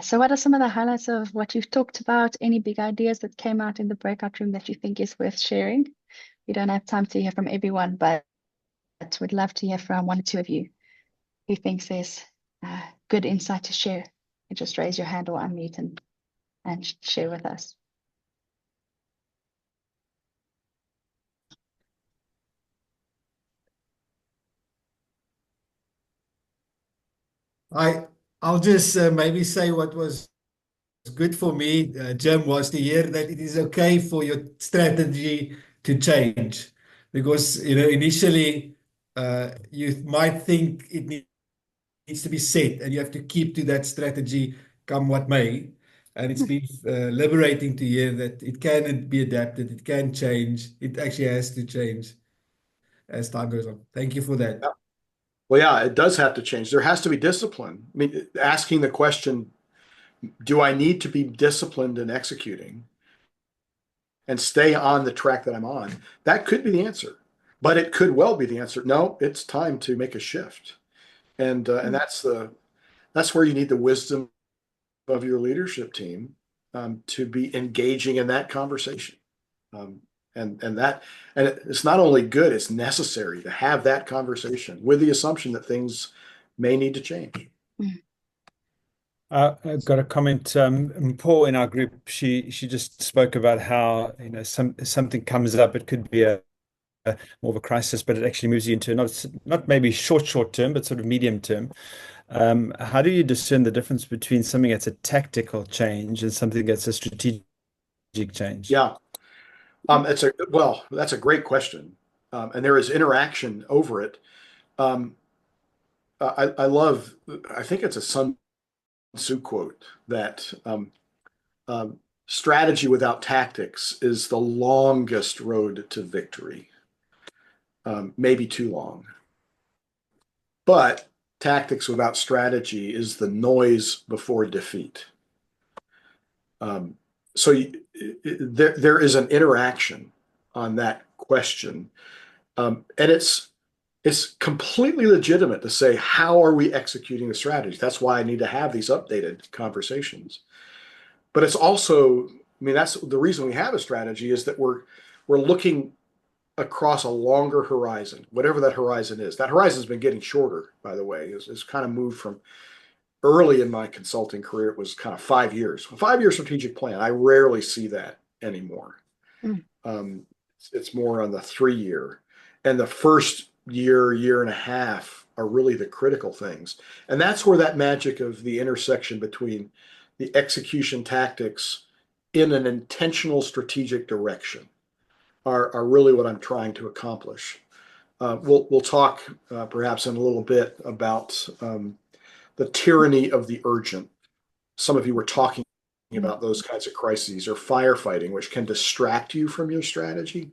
Speaker 1: So what are some of the highlights of what you've talked about? Any big ideas that came out in the breakout room that you think is worth sharing? We don't have time to hear from everyone, but we'd love to hear from one or two of you who thinks there's good insight to share. You just raise your hand or unmute and share with us.
Speaker 4: I'll just maybe say what was good for me, Jim, was to hear that it is okay for your strategy to change, because initially you might think it needs to be set, and you have to keep to that strategy come what may. And it's been liberating to hear that it can be adapted, it can change, it actually has to change as time goes on. Thank you for that.
Speaker 3: well, yeah, it does have to change. There has to be discipline. I mean, asking the question, do I need to be disciplined in executing and stay on the track that I'm on? That could be the answer, but it could well be the answer. No, it's time to make a shift, and that's where you need the wisdom of your leadership team to be engaging in that conversation. Um, and it's not only good, it's necessary to have that conversation with the assumption that things may need to change.
Speaker 5: I've got a comment. Paul in our group, she just spoke about how something comes up. It could be a more of a crisis, but it actually moves you into not maybe short term, but sort of medium term. How do you discern the difference between something that's a tactical change and something that's a strategic change?
Speaker 3: Yeah, that's a great question, and there is interaction over it. Um, I love, I think it's a Sun Tzu quote that strategy without tactics is the longest road to victory, maybe too long. But tactics without strategy is the noise before defeat. So there is an interaction on that question, and it's completely legitimate to say, how are we executing the strategy? That's why I need to have these updated conversations. But it's also, I mean, that's the reason we have a strategy, is that we're looking across a longer horizon, whatever that horizon is. That horizon has been getting shorter, by the way. It's kind of moved from early in my consulting career, it was kind of 5 years. 5 year strategic plan. I rarely see that anymore. It's more on the 3 year. And the first year and a half are really the critical things. And that's where that magic of the intersection between the execution tactics in an intentional strategic direction are really what I'm trying to accomplish. We'll talk perhaps in a little bit about the tyranny of the urgent. some of you were talking about those kinds of crises, or firefighting, which can distract you from your strategy.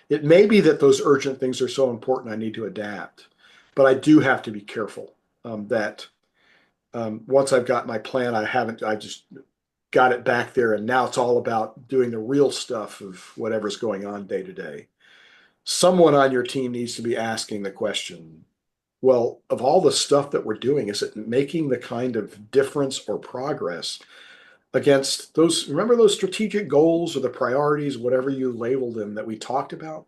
Speaker 3: It may be that those urgent things are so important I need to adapt, but I do have to be careful that once I've got my plan, I just got it back there, and now it's all about doing the real stuff of whatever's going on day to day. Someone on your team needs to be asking the question, well, of all the stuff that we're doing, is it making the kind of difference or progress against those, remember those strategic goals or the priorities, whatever you label them, that we talked about?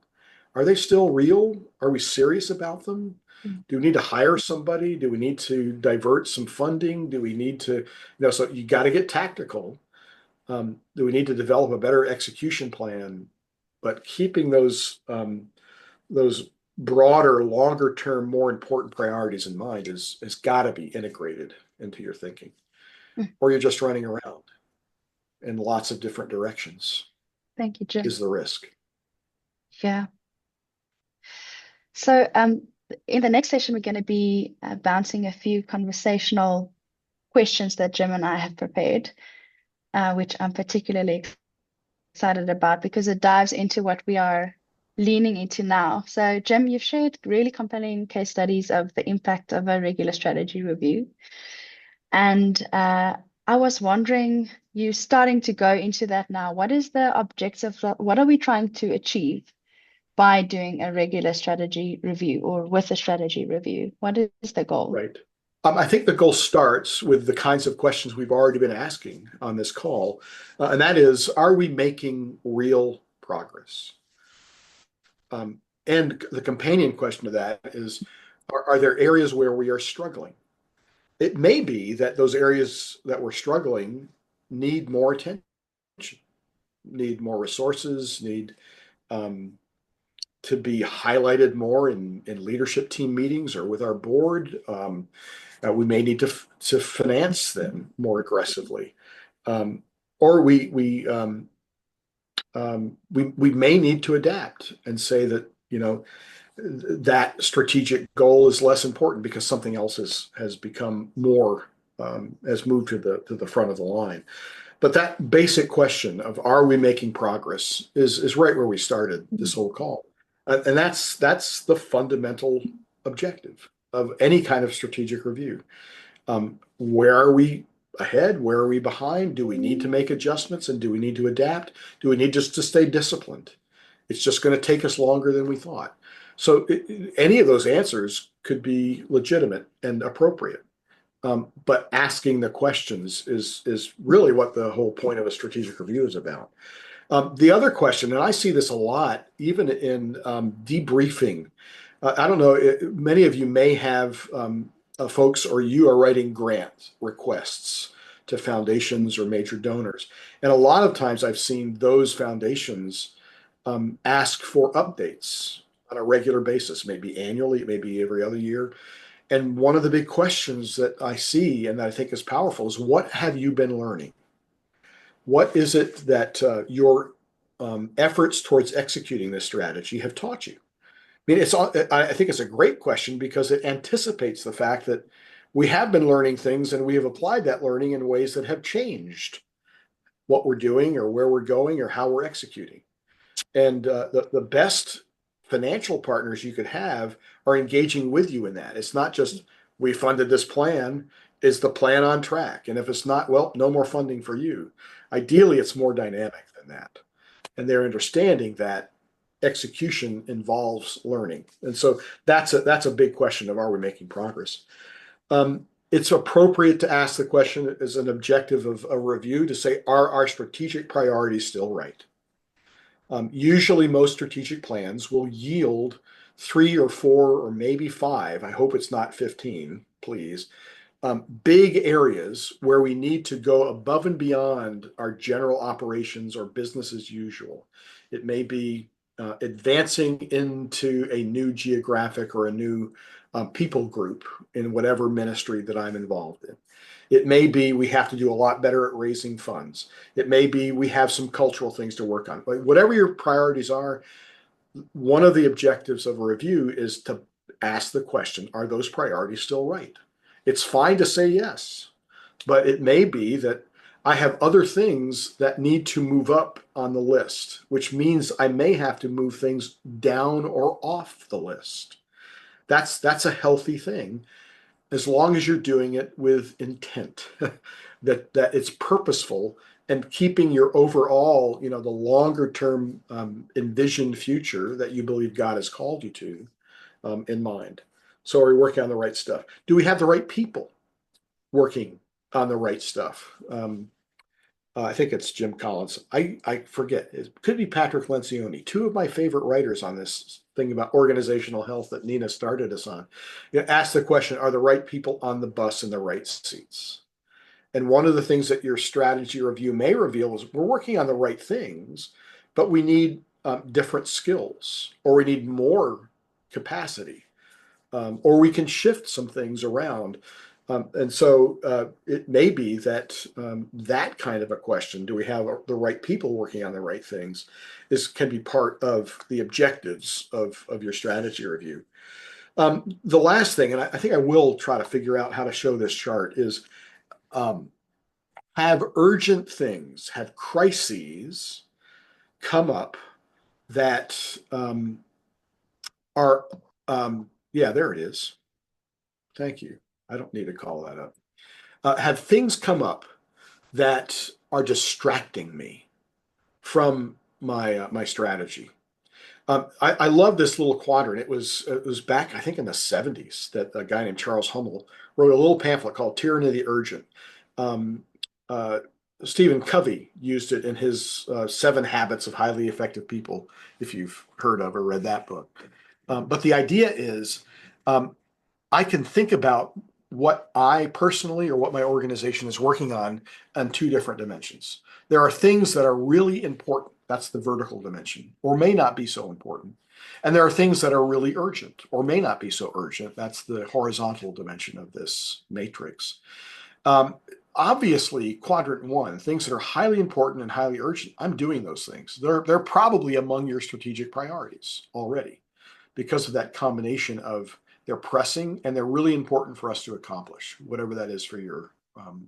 Speaker 3: Are they still real? Are we serious about them? Do we need to hire somebody? Do we need to divert some funding? Do we need to, so you got to get tactical. Do we need to develop a better execution plan? But keeping those broader, longer term, more important priorities in mind has got to be integrated into your thinking, or you're just running around in lots of different directions.
Speaker 1: Thank you, Jim.
Speaker 3: Is the risk.
Speaker 1: Yeah. So in the next session, we're going to be bouncing a few conversational questions that Jim and I have prepared, which I'm particularly excited about because it dives into what we are leaning into now. So, Jim, you've shared really compelling case studies of the impact of a regular strategy review. And I was wondering, you starting to go into that now. What is the objective? What are we trying to achieve by doing a regular strategy review or with a strategy review? What is the goal?
Speaker 3: Right. I think the goal starts with the kinds of questions we've already been asking on this call, and that is, are we making real progress? And the companion question to that is, are there areas where we are struggling? It may be that those areas that we're struggling need more attention, need more resources, need to be highlighted more in leadership team meetings or with our board. We may need to finance them more aggressively, or we may need to adapt and say that that strategic goal is less important because something else has become more, has moved to the front of the line. But that basic question of are we making progress is right where we started this whole call, and that's the fundamental objective of any kind of strategic review. Where are we ahead? Where are we behind? Do we need to make adjustments, and do we need to adapt? Do we need just to stay disciplined? It's just going to take us longer than we thought. So any of those answers could be legitimate and appropriate. But asking the questions is really what the whole point of a strategic review is about. The other question, and I see this a lot, even in debriefing. I don't know, many of you may have folks, or you are writing grant requests to foundations or major donors. And a lot of times I've seen those foundations ask for updates on a regular basis, maybe annually, maybe every other year. And one of the big questions that I see and that I think is powerful is, what have you been learning? What is it that your efforts towards executing this strategy have taught you? I mean, I think it's a great question because it anticipates the fact that we have been learning things and we have applied that learning in ways that have changed what we're doing or where we're going or how we're executing. And the best financial partners you could have are engaging with you in that. It's not just, we funded this plan. Is the plan on track? And if it's not, well, no more funding for you. Ideally, it's more dynamic than that. And they're understanding that execution involves learning. And so that's a big question of, are we making progress? It's appropriate to ask the question as an objective of a review to say, are our strategic priorities still right? Usually most strategic plans will yield 3 or 4 or maybe 5, I hope it's not 15, please, big areas where we need to go above and beyond our general operations or business as usual. It may be advancing into a new geographic or a new people group in whatever ministry that I'm involved in. It may be we have to do a lot better at raising funds. It may be we have some cultural things to work on. But whatever your priorities are, one of the objectives of a review is to ask the question, are those priorities still right? It's fine to say yes. But it may be that I have other things that need to move up on the list, which means I may have to move things down or off the list. That's a healthy thing as long as you're doing it with intent, that it's purposeful and keeping your overall, the longer term envisioned future that you believe God has called you to in mind. So are we working on the right stuff? Do we have the right people working on the right stuff? I think it's Jim Collins. I forget. It could be Patrick Lencioni. Two of my favorite writers on this thing about organizational health that Nina started us on. Ask the question, are the right people on the bus in the right seats? And one of the things that your strategy review may reveal is we're working on the right things, but we need different skills, or we need more capacity, or we can shift some things around. And so it may be that that kind of a question, do we have the right people working on the right things, can be part of the objectives of your strategy review. The last thing, and I think I will try to figure out how to show this chart, is have urgent things, have crises come up that are, yeah, there it is. Thank you. I don't need to call that up. Have things come up that are distracting me from my strategy. I love this little quadrant. It was back, I think, in the 70s that a guy named Charles Hummel wrote a little pamphlet called Tyranny of the Urgent. Um, uh, Stephen Covey used it in his 7 Habits of Highly Effective People, if you've heard of or read that book. But the idea is I can think about what I personally or what my organization is working on 2 different dimensions. There are things that are really important. That's the vertical dimension, or may not be so important. And there are things that are really urgent, or may not be so urgent. That's the horizontal dimension of this matrix. Obviously, quadrant 1, things that are highly important and highly urgent, I'm doing those things. They're probably among your strategic priorities already because of that combination of they're pressing and they're really important for us to accomplish, whatever that is for your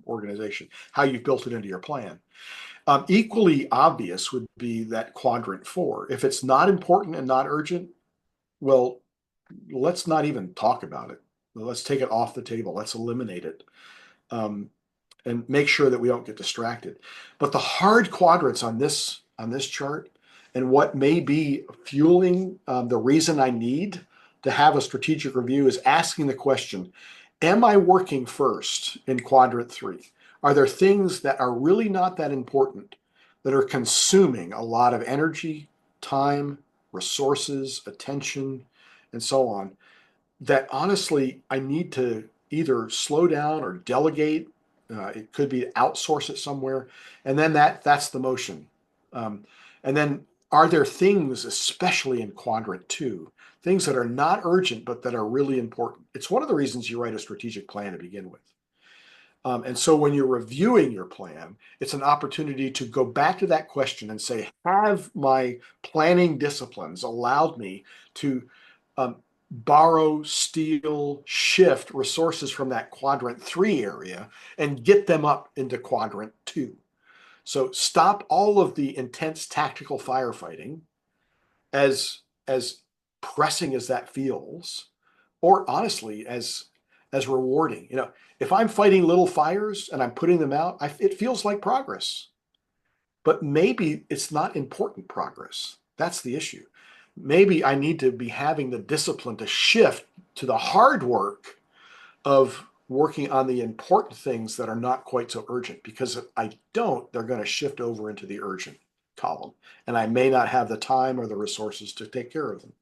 Speaker 3: organization, how you've built it into your plan. Equally obvious would be that quadrant 4. If it's not important and not urgent, well, let's not even talk about it. Let's take it off the table. Let's eliminate it. And make sure that we don't get distracted. But the hard quadrants on this chart, and what may be fueling the reason I need to have a strategic review, is asking the question, am I working first in quadrant 3? Are there things that are really not that important that are consuming a lot of energy, time, resources, attention, and so on, that honestly I need to either slow down or delegate? It could be outsource it somewhere, and then that's the motion. And then, are there things, especially in quadrant 2, things that are not urgent but that are really important? It's one of the reasons you write a strategic plan to begin with. And so when you're reviewing your plan, it's an opportunity to go back to that question and say, have my planning disciplines allowed me to borrow, steal, shift resources from that quadrant 3 area and get them up into quadrant 2? So stop all of the intense tactical firefighting, as pressing as that feels, or honestly as rewarding. If I'm fighting little fires and I'm putting them out, it feels like progress. But maybe it's not important progress. That's the issue. Maybe I need to be having the discipline to shift to the hard work of working on the important things that are not quite so urgent, because if I don't, they're going to shift over into the urgent column, and I may not have the time or the resources to take care of them.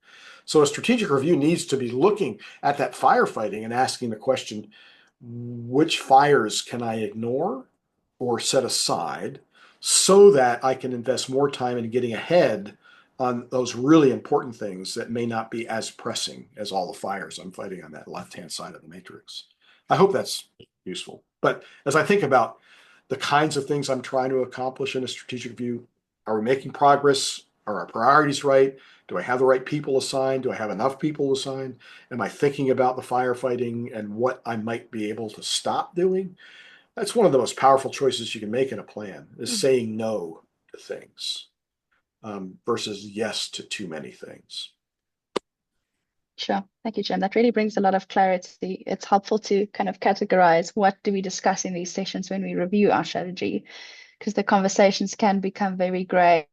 Speaker 3: So a strategic review needs to be looking at that firefighting and asking the question, which fires can I ignore or set aside so that I can invest more time in getting ahead on those really important things that may not be as pressing as all the fires I'm fighting on that left-hand side of the matrix. I hope that's useful. But as I think about the kinds of things I'm trying to accomplish in a strategic review, are we making progress? Are our priorities right? Do I have the right people assigned? Do I have enough people assigned? Am I thinking about the firefighting and what I might be able to stop doing? That's one of the most powerful choices you can make in a plan, is saying no to things versus yes to too many things.
Speaker 1: Sure. Thank you, Jim. That really brings a lot of clarity. It's helpful to kind of categorize what do we discuss in these sessions when we review our strategy, because the conversations can become very gray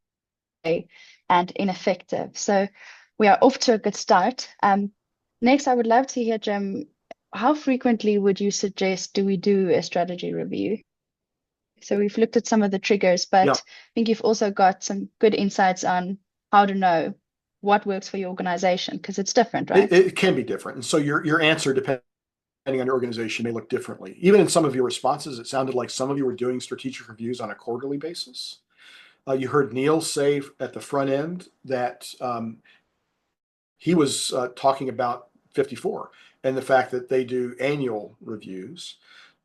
Speaker 1: and ineffective. So we are off to a good start. Next, I would love to hear, Jim, how frequently would you suggest do we do a strategy review? So we've looked at some of the triggers, but
Speaker 3: Yeah.
Speaker 1: I think you've also got some good insights on how to know what works for your organization, because it's different, right?
Speaker 3: It can be different. And so your answer, depending on your organization, may look differently. Even in some of your responses, it sounded like some of you were doing strategic reviews on a quarterly basis. You heard Neil say at the front end that he was talking about 54 and the fact that they do annual reviews.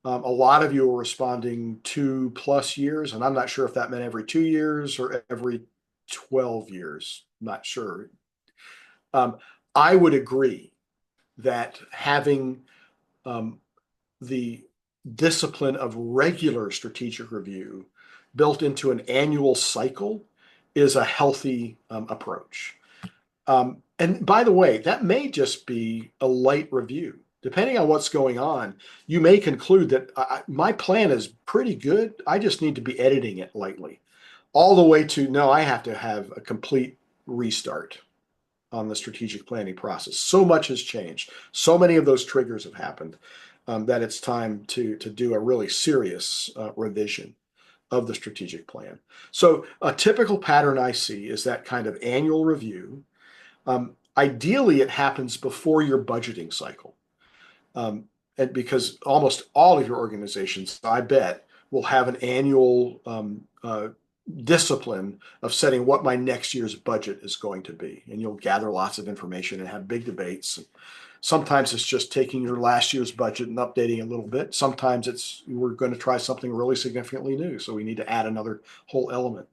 Speaker 3: A lot of you were responding 2+ years, and I'm not sure if that meant every 2 years or every 12 years. Not sure. I would agree that having the discipline of regular strategic review built into an annual cycle is a healthy approach. And by the way, that may just be a light review. Depending on what's going on, you may conclude that my plan is pretty good. I just need to be editing it lightly. All the way to, no, I have to have a complete restart on the strategic planning process. So much has changed. So many of those triggers have happened that it's time to do a really serious revision of the strategic plan. So a typical pattern I see is that kind of annual review. Ideally, it happens before your budgeting cycle. And because almost all of your organizations, I bet, will have an annual discipline of setting what my next year's budget is going to be. And you'll gather lots of information and have big debates. Sometimes it's just taking your last year's budget and updating a little bit. Sometimes it's we're going to try something really significantly new, so we need to add another whole element.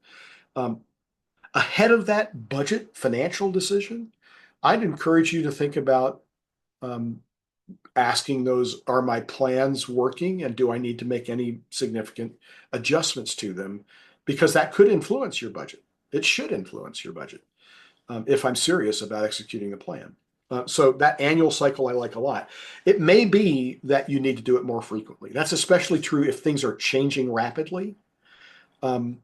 Speaker 3: Ahead of that budget financial decision, I'd encourage you to think about asking those, are my plans working and do I need to make any significant adjustments to them? Because that could influence your budget. It should influence your budget if I'm serious about executing the plan. So that annual cycle I like a lot. It may be that you need to do it more frequently. That's especially true if things are changing rapidly. Some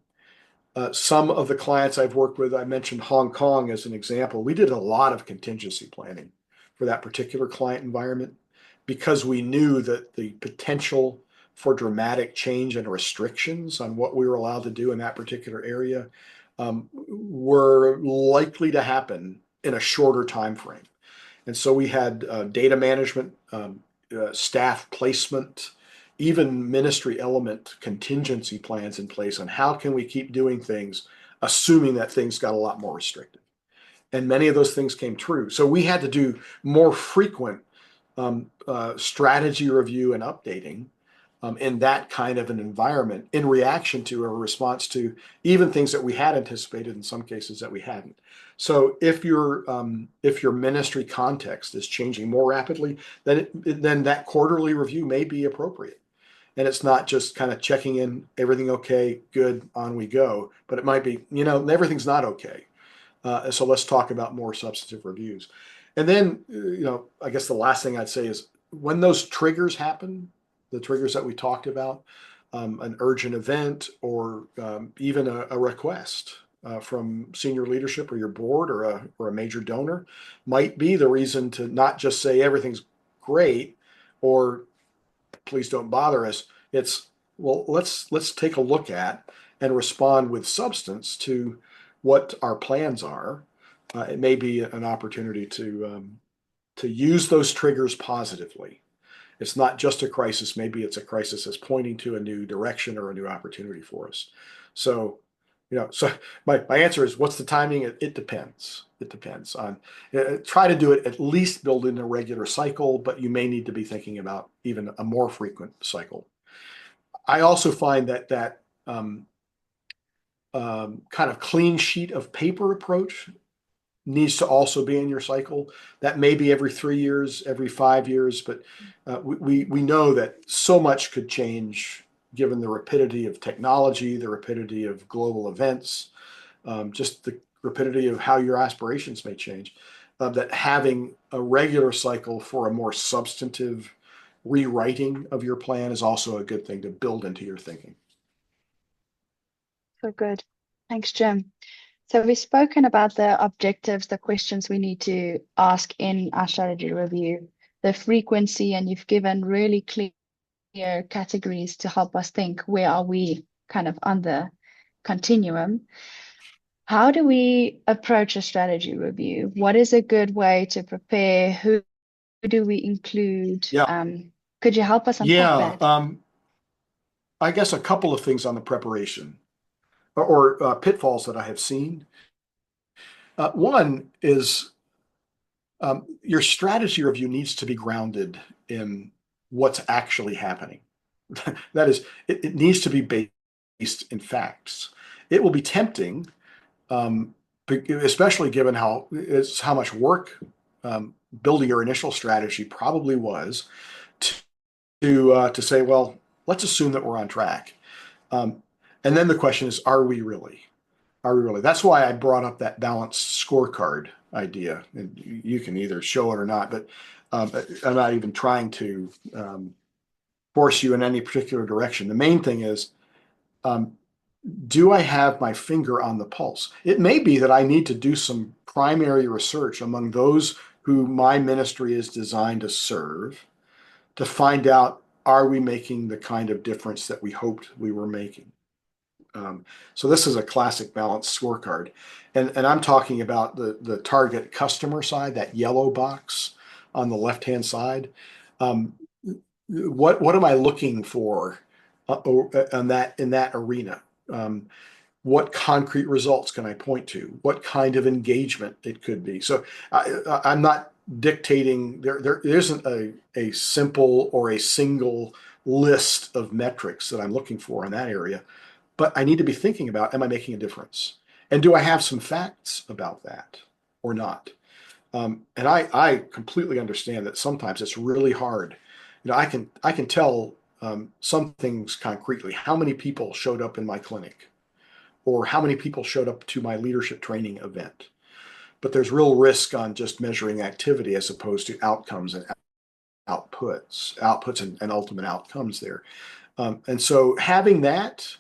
Speaker 3: of the clients I've worked with, I mentioned Hong Kong as an example. We did a lot of contingency planning for that particular client environment because we knew that the potential for dramatic change and restrictions on what we were allowed to do in that particular area were likely to happen in a shorter time frame. And so we had data management, staff placement, even ministry element contingency plans in place on how can we keep doing things, assuming that things got a lot more restrictive. And many of those things came true. So we had to do more frequent strategy review and updating in that kind of an environment in reaction to or response to even things that we had anticipated, in some cases that we hadn't. So if your ministry context is changing more rapidly, then that quarterly review may be appropriate. And it's not just kind of checking in, everything okay, good, on we go, but it might be, everything's not okay. So let's talk about more substantive reviews. And then, I guess the last thing I'd say is when those triggers happen, the triggers that we talked about, an urgent event or even a request from senior leadership or your board or a major donor might be the reason to not just say everything's great or please don't bother us. It's, well, let's take a look at and respond with substance to what our plans are. It may be an opportunity to use those triggers positively. It's not just a crisis. Maybe it's a crisis that's pointing to a new direction or a new opportunity for us. So, so my answer is, what's the timing? It depends. It depends on, try to do it, at least build in a regular cycle, but you may need to be thinking about even a more frequent cycle. I also find that kind of clean sheet of paper approach needs to also be in your cycle. That may be every 3 years, every 5 years, but we know that so much could change given the rapidity of technology, the rapidity of global events, just the rapidity of how your aspirations may change, that having a regular cycle for a more substantive rewriting of your plan is also a good thing to build into your thinking.
Speaker 1: So good. Thanks, Jim. So we've spoken about the objectives, the questions we need to ask in our strategy review, the frequency, and you've given really clear categories to help us think where are we kind of on the continuum. How do we approach a strategy review? What is a good way to prepare? Who do we include?
Speaker 3: Yeah.
Speaker 1: Could you help us unpack that?
Speaker 3: I guess a couple of things on the preparation or pitfalls that I have seen. One is your strategy review needs to be grounded in what's actually happening. That is, it needs to be based in facts. It will be tempting, especially given how much work building your initial strategy probably was, to say, well, let's assume that we're on track. And then the question is, are we really? Are we really? That's why I brought up that balanced scorecard idea. And you can either show it or not, but I'm not even trying to force you in any particular direction. The main thing is, do I have my finger on the pulse? It may be that I need to do some primary research among those who my ministry is designed to serve to find out, are we making the kind of difference that we hoped we were making? So this is a classic balanced scorecard. And I'm talking about the target customer side, that yellow box on the left-hand side. What am I looking for in that arena? What concrete results can I point to? What kind of engagement it could be? So I'm not dictating, there isn't a simple or a single list of metrics that I'm looking for in that area. But I need to be thinking about, am I making a difference? And do I have some facts about that or not? And I completely understand that sometimes it's really hard. I can tell some things concretely. How many people showed up in my clinic, or how many people showed up to my leadership training event? But there's real risk on just measuring activity as opposed to outcomes and outputs and ultimate outcomes there. And so having that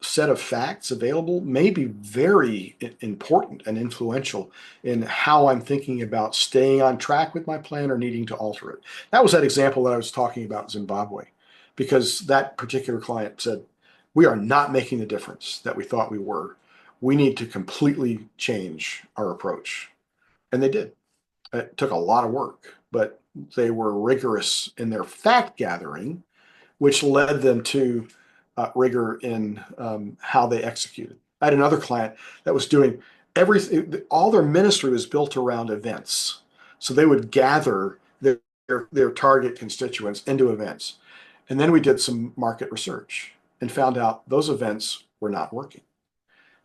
Speaker 3: set of facts available may be very important and influential in how I'm thinking about staying on track with my plan or needing to alter it. That was that example that I was talking about in Zimbabwe, because that particular client said, we are not making the difference that we thought we were. We need to completely change our approach. And they did. It took a lot of work, but they were rigorous in their fact gathering, which led them to rigor in how they executed. I had another client that was doing everything, all their ministry was built around events. So they would gather their target constituents into events. And then we did some market research and found out those events were not working.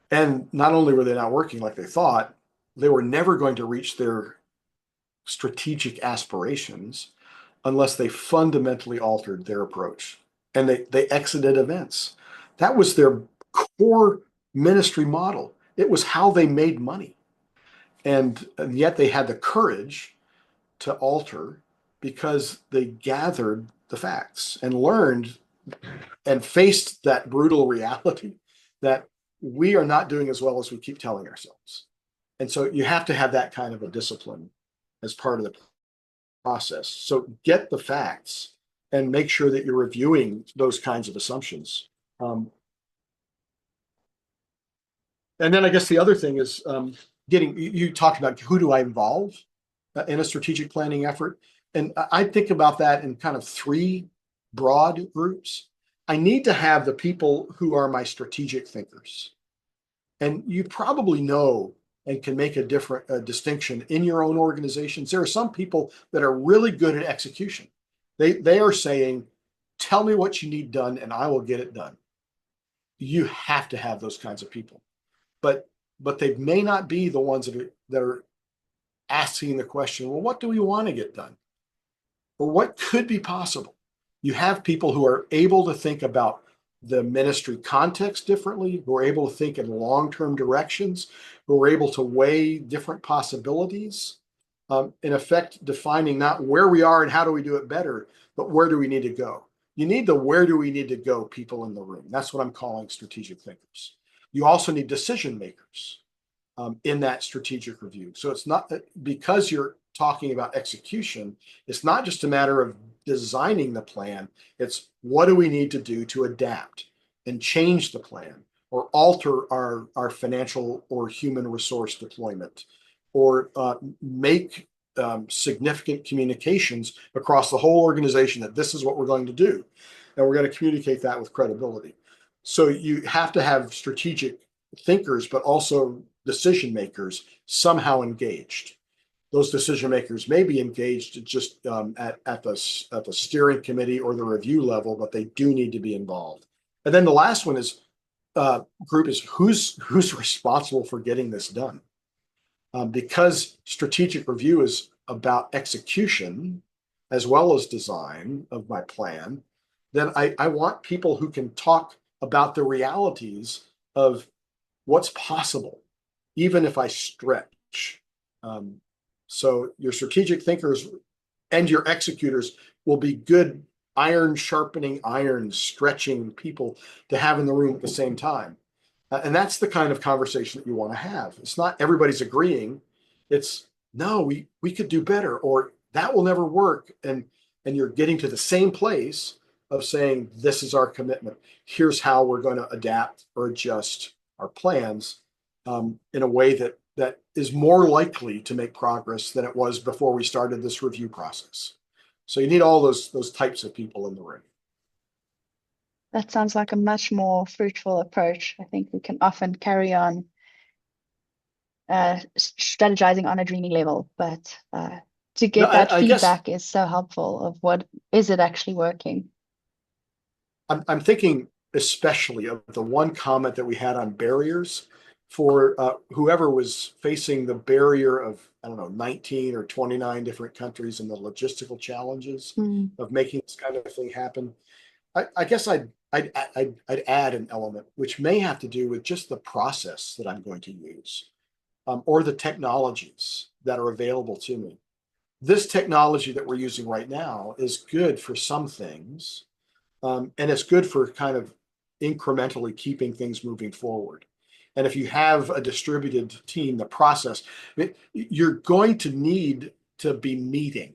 Speaker 3: And not only were they not working like they thought, they were never going to reach their strategic aspirations unless they fundamentally altered their approach. And they exited events. That was their core ministry model. It was how they made money. And yet they had the courage to alter because they gathered the facts and learned and faced that brutal reality that we are not doing as well as we keep telling ourselves. And so you have to have that kind of a discipline as part of the process. So get the facts and make sure that you're reviewing those kinds of assumptions. And then I guess the other thing is you talked about who do I involve in a strategic planning effort. And I think about that in kind of three broad groups. I need to have the people who are my strategic thinkers. And you probably know and can make a distinction in your own organizations. There are some people that are really good at execution. They are saying, tell me what you need done and I will get it done. You have to have those kinds of people. But they may not be the ones that are asking the question, well, what do we want to get done? Or what could be possible? You have people who are able to think about the ministry context differently, who are able to think in long-term directions, who are able to weigh different possibilities, in effect, defining not where we are and how do we do it better, but where do we need to go. You need the where do we need to go people in the room. That's what I'm calling strategic thinkers. You also need decision makers in that strategic review. So it's not because you're talking about execution, it's not just a matter of designing the plan, it's what do we need to do to adapt and change the plan or alter our financial or human resource deployment or make significant communications across the whole organization that this is what we're going to do. And we're going to communicate that with credibility. So you have to have strategic thinkers, but also decision makers somehow engaged. Those decision makers may be engaged just at the steering committee or the review level, but they do need to be involved. And then the last one is group is who's responsible for getting this done. Because strategic review is about execution as well as design of my plan, then I want people who can talk about the realities of what's possible, even if I stretch. So your strategic thinkers and your executors will be good iron sharpening iron, stretching people to have in the room at the same time. And that's the kind of conversation that you want to have. It's not everybody's agreeing. It's no, we could do better, or that will never work. And you're getting to the same place of saying, this is our commitment. Here's how we're going to adapt or adjust our plans in a way that is more likely to make progress than it was before we started this review process. So you need all those types of people in the room.
Speaker 1: That sounds like a much more fruitful approach. I think we can often carry on strategizing on a dreaming level, but to get
Speaker 3: No,
Speaker 1: that
Speaker 3: I guess
Speaker 1: feedback is so helpful of what is it actually working.
Speaker 3: I'm thinking especially of the one comment that we had on barriers for whoever was facing the barrier of, I don't know, 19 or 29 different countries and the logistical challenges of making this kind of thing happen. I guess I'd add an element which may have to do with just the process that I'm going to use or the technologies that are available to me. This technology that we're using right now is good for some things, and it's good for kind of incrementally keeping things moving forward. And if you have a distributed team, the process, you're going to need to be meeting.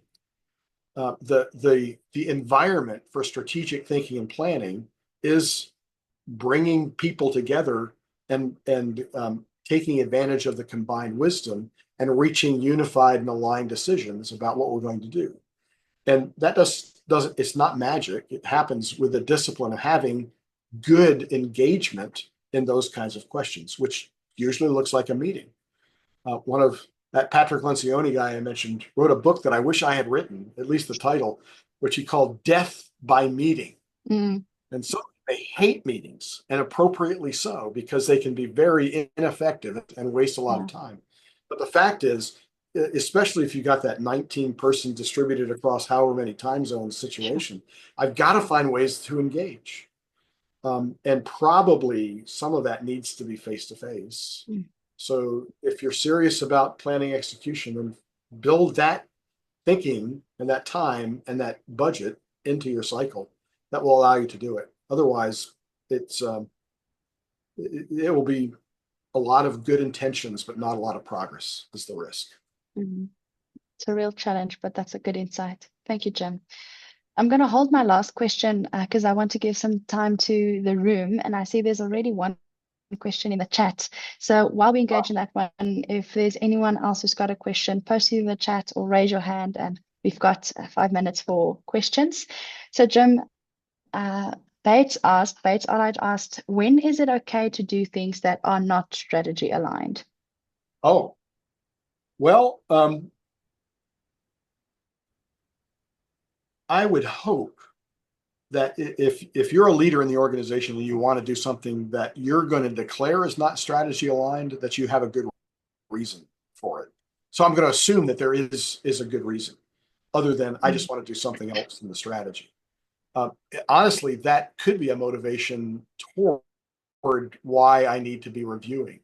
Speaker 3: The environment for strategic thinking and planning is bringing people together and taking advantage of the combined wisdom and reaching unified and aligned decisions about what we're going to do. And that doesn't, it's not magic. It happens with the discipline of having good engagement in those kinds of questions, which usually looks like a meeting. One of that Patrick Lencioni guy I mentioned wrote a book that I wish I had written, at least the title, which he called Death by Meeting. And so they hate meetings, and appropriately so, because they can be very ineffective and waste a lot of time. But the fact is, especially if you got that 19-person distributed across however many time zones situation, I've got to find ways to engage. And probably some of that needs to be face-to-face. So if you're serious about planning execution, then build that thinking and that time and that budget into your cycle that will allow you to do it. Otherwise, it will be a lot of good intentions, but not a lot of progress is the risk.
Speaker 1: It's a real challenge, but that's a good insight. Thank you, Jim. I'm going to hold my last question because I want to give some time to the room, and I see there's already one question in the chat. So while we engage in that one, if there's anyone else who's got a question, post it in the chat or raise your hand, and we've got 5 minutes for questions. So Jim, Bates Allied asked, when is it okay to do things that are not strategy aligned?
Speaker 3: Oh, well, I would hope that if you're a leader in the organization and you want to do something that you're going to declare is not strategy aligned, that you have a good reason for it. So I'm going to assume that there is a good reason, other than I just want to do something else in the strategy. Uh, Honestly, that could be a motivation toward why I need to be reviewing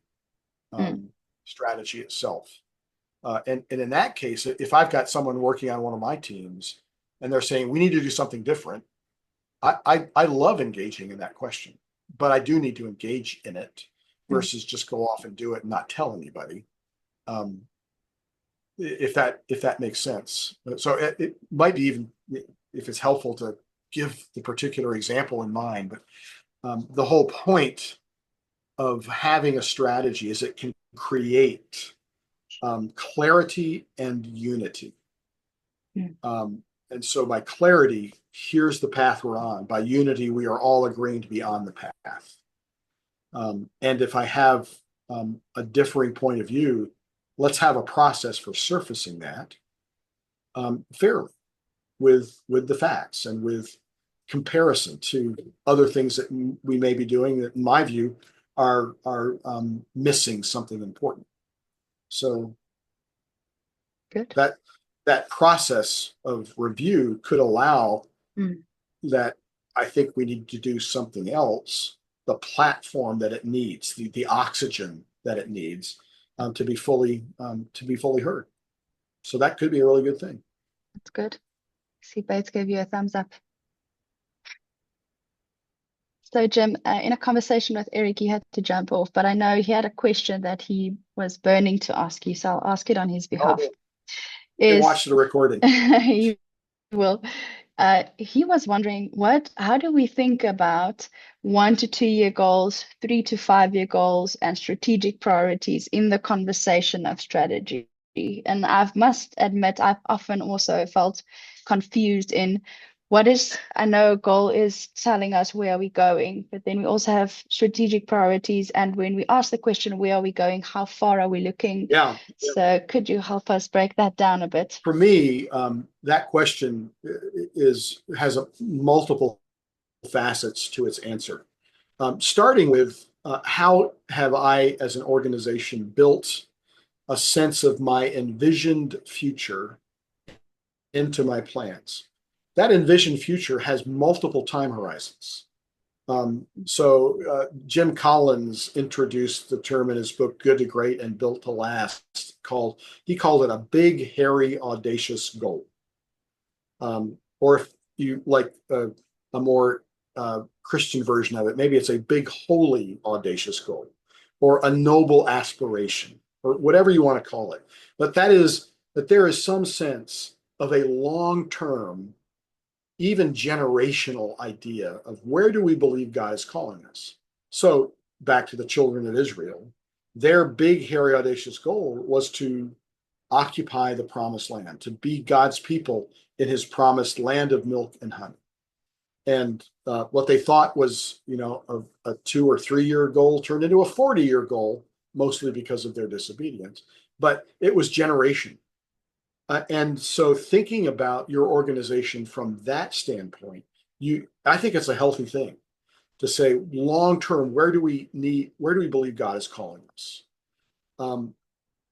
Speaker 1: Mm.
Speaker 3: strategy itself. And in that case, if I've got someone working on one of my teams and they're saying we need to do something different, I love engaging in that question, but I do need to engage in it
Speaker 1: Mm.
Speaker 3: versus just go off and do it and not tell anybody. Um, if that makes sense. So it might be even if it's helpful to give the particular example in mind, but the whole point of having a strategy is it can create clarity and unity.
Speaker 1: Mm.
Speaker 3: And so by clarity, here's the path we're on. By unity, we are all agreeing to be on the path. And if I have a differing point of view, let's have a process for surfacing that fairly with the facts and with comparison to other things that we may be doing that, in my view, are missing something important. So
Speaker 1: Good.
Speaker 3: that process of review could allow
Speaker 1: Mm.
Speaker 3: that I think we need to do something else, the platform that it needs, the oxygen that it needs to be fully heard. So that could be a really good thing.
Speaker 1: That's good. See, Bates gave you a thumbs up. So, Jim, in a conversation with Eric, he had to jump off, but I know he had a question that he was burning to ask you, so I'll ask it on his behalf.
Speaker 3: Oh, they
Speaker 1: Is
Speaker 3: watched the recording.
Speaker 1: he will. He was wondering how do we think about 1 to 2 year goals, 3 to 5 year goals, and strategic priorities in the conversation of strategy? And I must admit, I've often also felt confused in I know goal is telling us where are we going, but then we also have strategic priorities. And when we ask the question, where are we going? How far are we looking?
Speaker 3: Yeah.
Speaker 1: So could you help us break that down a bit?
Speaker 3: For me, that question has multiple facets to its answer. Starting with how have I, as an organization, built a sense of my envisioned future into my plans? That envisioned future has multiple time horizons. So Jim Collins introduced the term in his book Good to Great and Built to Last. He called it a big, hairy, audacious goal. Or if you like a more Christian version of it, maybe it's a big, holy, audacious goal, or a noble aspiration, or whatever you want to call it. But that there is some sense of a long-term, even generational idea of where do we believe God is calling us. So back to the children of Israel, their big, hairy, audacious goal was to occupy the promised land, to be God's people in his promised land of milk and honey. And what they thought was, a 2 or 3 year goal turned into a 40-year goal, mostly because of their disobedience. But it was generation. And so thinking about your organization from that standpoint, I think it's a healthy thing to say long term, where do we believe God is calling us?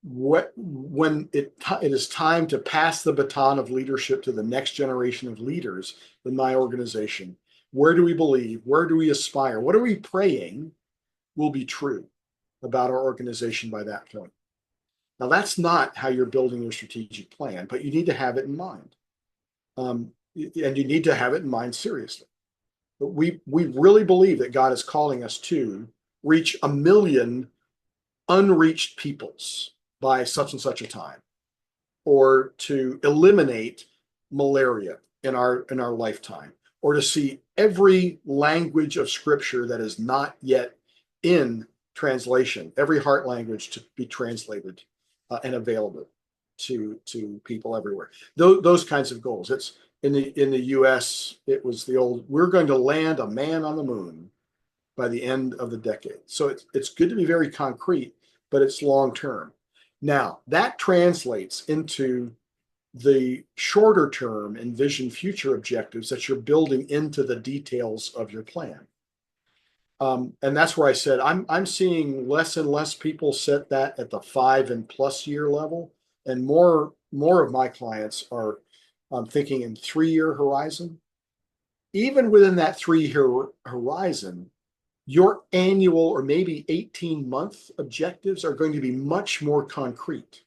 Speaker 3: When it is time to pass the baton of leadership to the next generation of leaders in my organization, where do we believe? Where do we aspire? What are we praying will be true about our organization by that point? Now, that's not how you're building your strategic plan, but you need to have it in mind. And you need to have it in mind seriously. But we really believe that God is calling us to reach 1 million unreached peoples by such and such a time, or to eliminate malaria in our lifetime, or to see every language of scripture that is not yet in translation, every heart language to be translated and available to people everywhere. Those kinds of goals. It's in the U.S. It was the old, we're going to land a man on the moon by the end of the decade. So it's good to be very concrete, but it's long term. Now that translates into the shorter term envision future objectives that you're building into the details of your plan. And that's where I said I'm seeing less and less people set that at the 5+ year level, and more of my clients are thinking in 3 year horizon. even within that 3 year horizon, your annual or maybe 18-month objectives are going to be much more concrete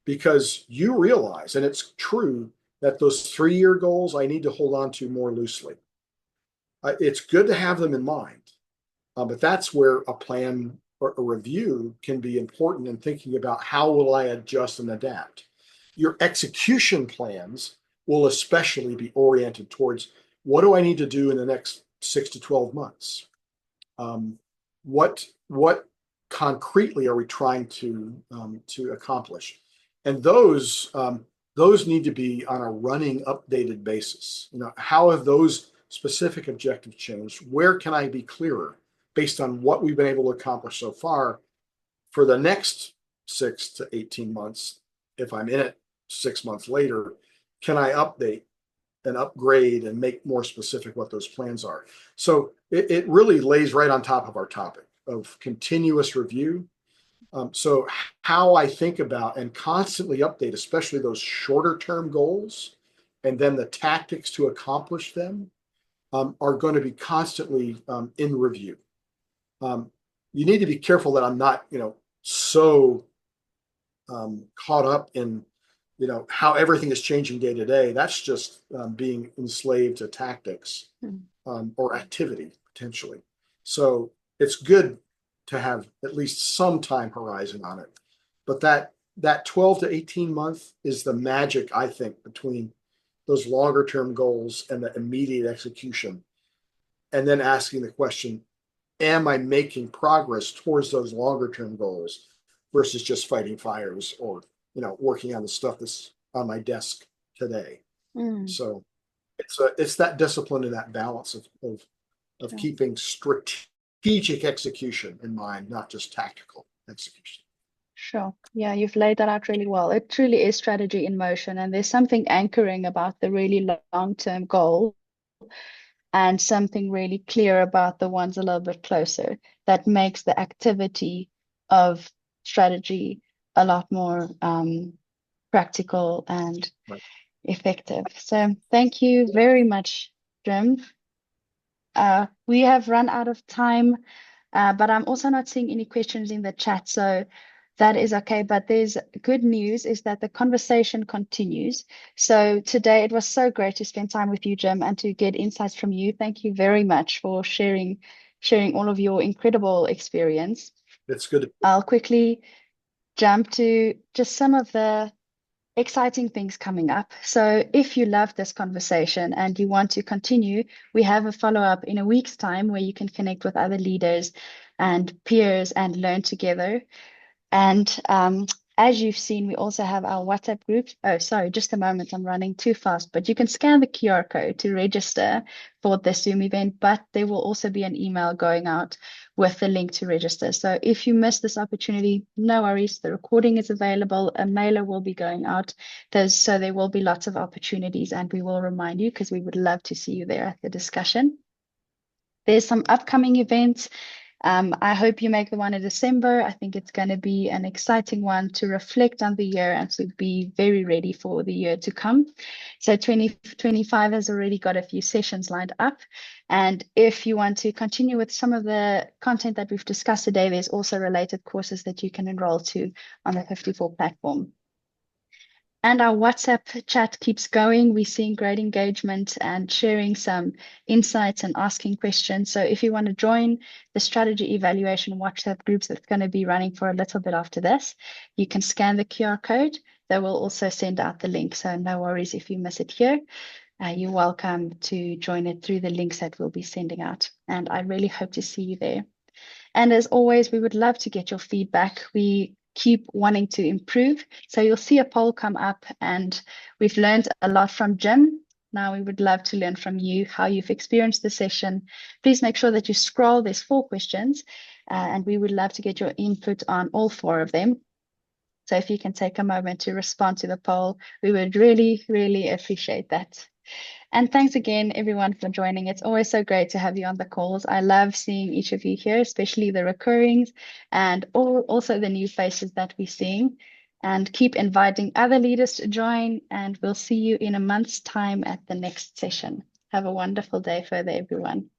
Speaker 3: because you realize, and it's true, that those 3 year goals I need to hold on to more loosely. It's good to have them in mind, but that's where a plan or a review can be important in thinking about how will I adjust and adapt. Your execution plans will especially be oriented towards what do I need to do in the next 6 to 12 months? What concretely are we trying to accomplish? And those need to be on a running, updated basis. How have those specific objectives changed? Where can I be clearer based on what we've been able to accomplish so far for the next 6 to 18 months? If I'm in it 6 months later, can I update and upgrade and make more specific what those plans are? So it really lays right on top of our topic of continuous review. So how I think about and constantly update, especially those shorter term goals, and then the tactics to accomplish them are going to be constantly in review. You need to be careful that I'm not, so caught up in, how everything is changing day to day. That's just being enslaved to tactics or activity potentially. So it's good to have at least some time horizon on it. But that 12 to 18 month is the magic, I think, between those longer term goals and the immediate execution. And then asking the question, am I making progress towards those longer term goals versus just fighting fires or, working on the stuff that's on my desk today? So it's that discipline and that balance of keeping strategic execution in mind, not just tactical execution.
Speaker 1: Sure. Yeah, you've laid that out really well. It truly is strategy in motion, and there's something anchoring about the really long-term goal and something really clear about the ones a little bit closer that makes the activity of strategy a lot more practical and effective. So thank you very much, Jim. We have run out of time, but I'm also not seeing any questions in the chat, so that is okay. But there's good news is that the conversation continues. So today it was so great to spend time with you, Jim, and to get insights from you. Thank you very much for sharing all of your incredible experience.
Speaker 3: It's good.
Speaker 1: I'll quickly jump to just some of the exciting things coming up. So if you love this conversation and you want to continue, we have a follow-up in a week's time where you can connect with other leaders and peers and learn together. And as you've seen, we also have our WhatsApp group. Oh, sorry, just a moment. I'm running too fast, but you can scan the QR code to register for the Zoom event, but there will also be an email going out with the link to register. So if you miss this opportunity, no worries. The recording is available. A mailer will be going out. So there will be lots of opportunities, and we will remind you because we would love to see you there at the discussion. There's some upcoming events. I hope you make the one in December. I think it's going to be an exciting one to reflect on the year and to be very ready for the year to come. So 2025 has already got a few sessions lined up. And if you want to continue with some of the content that we've discussed today, there's also related courses that you can enroll to on the 54 platform. And our WhatsApp chat keeps going. We're seeing great engagement and sharing some insights and asking questions. So if you want to join the strategy evaluation WhatsApp groups that's going to be running for a little bit after this, you can scan the QR code. They will also send out the link. So no worries if you miss it here. You're welcome to join it through the links that we'll be sending out. And I really hope to see you there. And as always, we would love to get your feedback. We keep wanting to improve. So you'll see a poll come up, and we've learned a lot from Jim. Now we would love to learn from you how you've experienced the session. Please make sure that you scroll. There's 4 questions, and we would love to get your input on all 4 of them. So if you can take a moment to respond to the poll, we would really, really appreciate that. And thanks again, everyone, for joining. It's always so great to have you on the calls. I love seeing each of you here, especially the recurrings and also the new faces that we're seeing. And keep inviting other leaders to join, and we'll see you in a month's time at the next session. Have a wonderful day further, everyone.